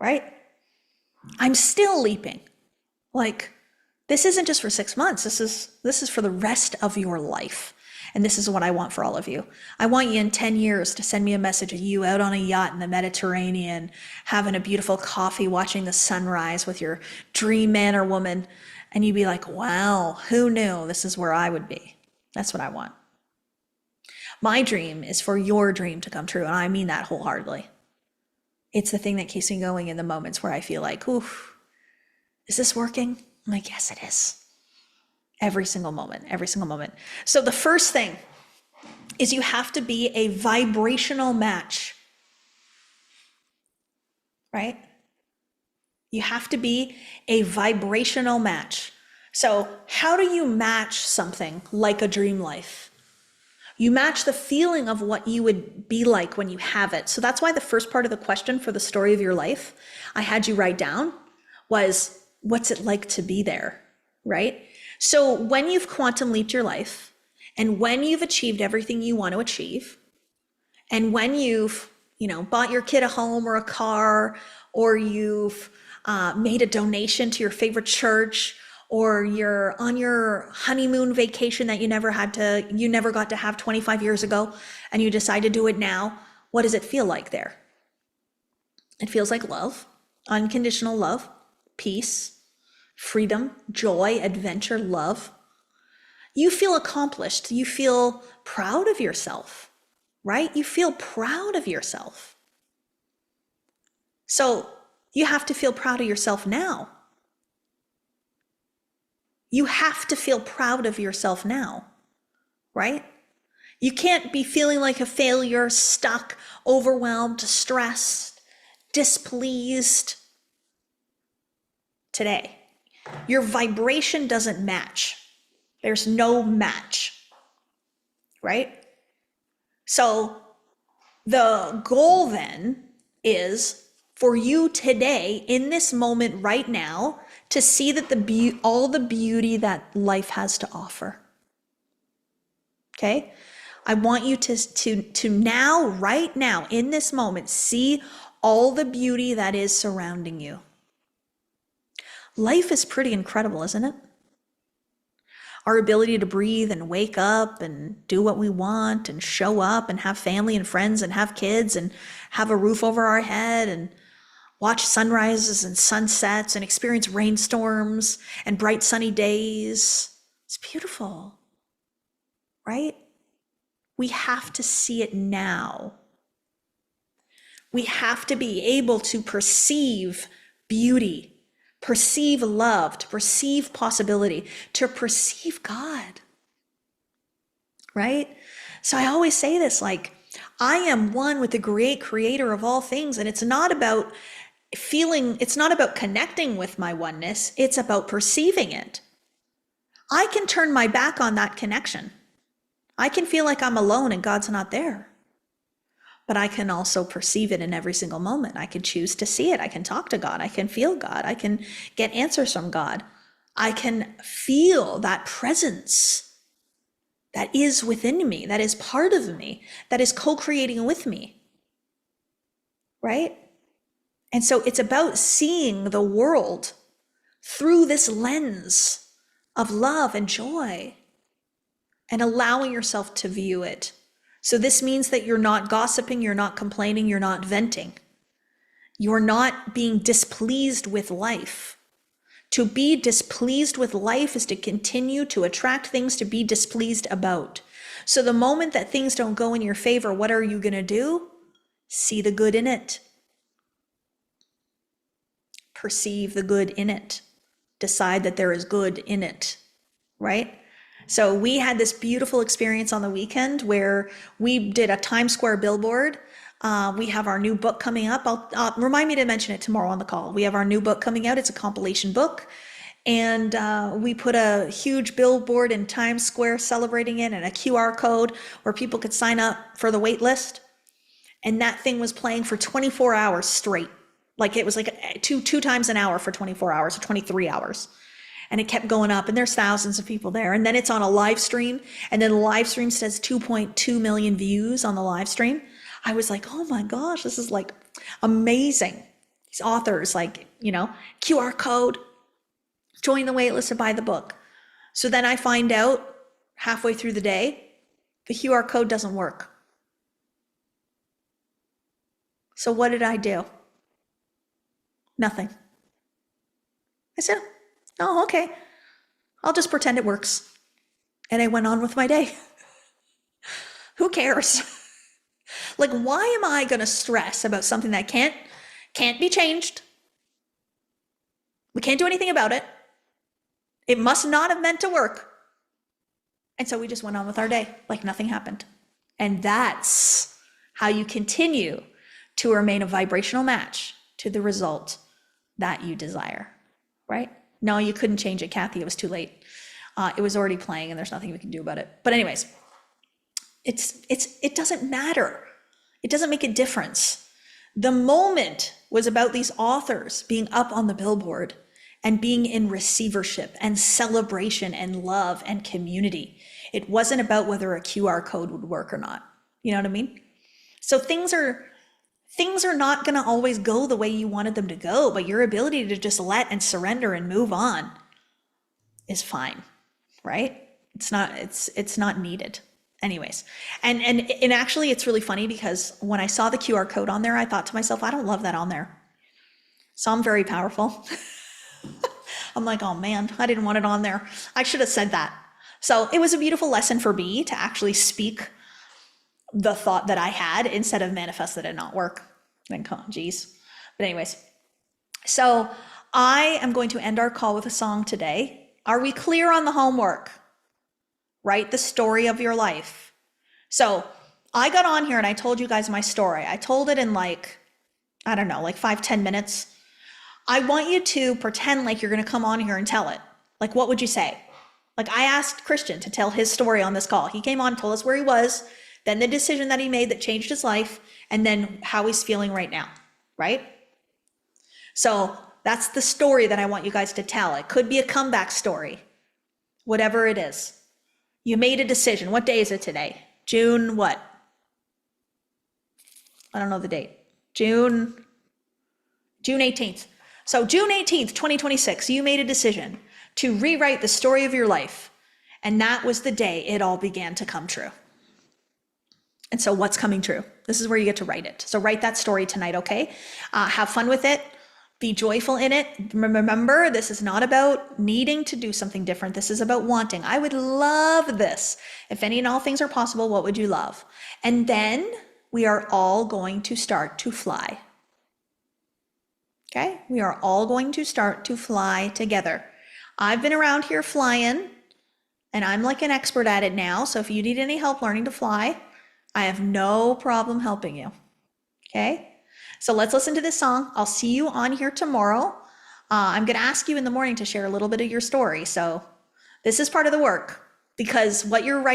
right? I'm still leaping. Like this isn't just for 6 months. This is for the rest of your life. And this is what I want for all of you. I want you in 10 years to send me a message of you out on a yacht in the Mediterranean, having a beautiful coffee, watching the sunrise with your dream man or woman. And you'd be like, wow, who knew this is where I would be? That's what I want. My dream is for your dream to come true. And I mean that wholeheartedly. It's the thing that keeps me going in the moments where I feel like, oof, is this working? I'm like, yes, it is. Every single moment, every single moment. So the first thing is you have to be a vibrational match, right? You have to be a vibrational match. So how do you match something like a dream life? You match the feeling of what you would be like when you have it. So that's why the first part of the question for the story of your life I had you write down was, what's it like to be there, right? So when you've quantum leaped your life, and when you've achieved everything you want to achieve, and when you've, bought your kid a home or a car, or you've made a donation to your favorite church, or you're on your honeymoon vacation that you never got to have 25 years ago, and you decide to do it now, what does it feel like there? It feels like love, unconditional love, peace, freedom, joy, adventure, love. You feel accomplished. You feel proud of yourself. right? You feel proud of yourself. So you have to feel proud of yourself now. You have to feel proud of yourself now, right? You can't be feeling like a failure, stuck, overwhelmed, stressed, displeased today. Your vibration doesn't match. There's no match, right? So the goal then is for you today, in this moment right now, to see that all the beauty that life has to offer. Okay? I want you to now, right now, in this moment, see all the beauty that is surrounding you. Life is pretty incredible, isn't it? Our ability to breathe and wake up and do what we want and show up and have family and friends and have kids and have a roof over our head and watch sunrises and sunsets and experience rainstorms and bright sunny days. It's beautiful, right? We have to see it now. We have to be able to perceive beauty, perceive love, to perceive possibility, to perceive God, right? So I always say this, like, I am one with the great creator of all things, and it's not about it's not about connecting with my oneness, it's about perceiving it. I can turn my back on that connection. I can feel like I'm alone and God's not there. But I can also perceive it in every single moment. I can choose to see it. I can talk to God. I can feel God. I can get answers from God. I can feel that presence that is within me, that is part of me, that is co-creating with me, right? And so it's about seeing the world through this lens of love and joy and allowing yourself to view it. So this means that you're not gossiping, you're not complaining, you're not venting. You're not being displeased with life. To be displeased with life is to continue to attract things to be displeased about. So the moment that things don't go in your favor, what are you going to do? See the good in it. Perceive the good in it. Decide that there is good in it, right? So we had this beautiful experience on the weekend where we did a Times Square billboard. We have our new book coming up. I'll remind me to mention it tomorrow on the call. We have our new book coming out. It's a compilation book. And we put a huge billboard in Times Square celebrating it and a QR code where people could sign up for the wait list. And that thing was playing for 24 hours straight. Like it was like two times an hour for 24 hours or 23 hours. And it kept going up and there's thousands of people there. And then it's on a live stream. And then the live stream says 2.2 million views on the live stream. I was like, oh my gosh, this is like amazing. These authors, like, QR code, join the wait list to buy the book. So then I find out halfway through the day, the QR code doesn't work. So what did I do? Nothing. I said, oh, okay. I'll just pretend it works. And I went on with my day. Who cares? Like, why am I going to stress about something that can't be changed? We can't do anything about it. It must not have meant to work. And so we just went on with our day like nothing happened. And that's how you continue to remain a vibrational match to the result that you desire, right? No, you couldn't change it, Kathy. It was too late. It was already playing and there's nothing we can do about it. But anyways, it doesn't matter. It doesn't make a difference. The moment was about these authors being up on the billboard and being in receivership and celebration and love and community. It wasn't about whether a QR code would work or not. You know what I mean? So things are not going to always go the way you wanted them to go, but your ability to just let and surrender and move on is fine, right? It's not needed. Anyways, and actually it's really funny because when I saw the QR code on there, I thought to myself, I don't love that on there. So I'm very powerful. I'm like, oh man, I didn't want it on there. I should have said that. So it was a beautiful lesson for me to actually speak the thought that I had instead of manifest that it not work. Then, geez. But anyways, so I am going to end our call with a song today. Are we clear on the homework? Write the story of your life. So I got on here and I told you guys my story. I told it in like, I don't know, like 5-10 minutes. I want you to pretend like you're going to come on here and tell it. Like, what would you say? Like, I asked Christian to tell his story on this call. He came on, told us where he was, then the decision that he made that changed his life, and then how he's feeling right now, right? So that's the story that I want you guys to tell. It could be a comeback story, whatever it is. You made a decision. What day is it today? June what? I don't know the date. June 18th. So June 18th, 2026, you made a decision to rewrite the story of your life. And that was the day it all began to come true. And so what's coming true? This is where you get to write it. So write that story tonight, okay? Have fun with it. Be joyful in it. Remember, this is not about needing to do something different. This is about wanting. I would love this. If any and all things are possible, what would you love? And then we are all going to start to fly. Okay? We are all going to start to fly together. I've been around here flying, and I'm like an expert at it now. So if you need any help learning to fly, I have no problem helping you. Okay? So let's listen to this song. I'll see you on here tomorrow. I'm going to ask you in the morning to share a little bit of your story. So this is part of the work, because what you're writing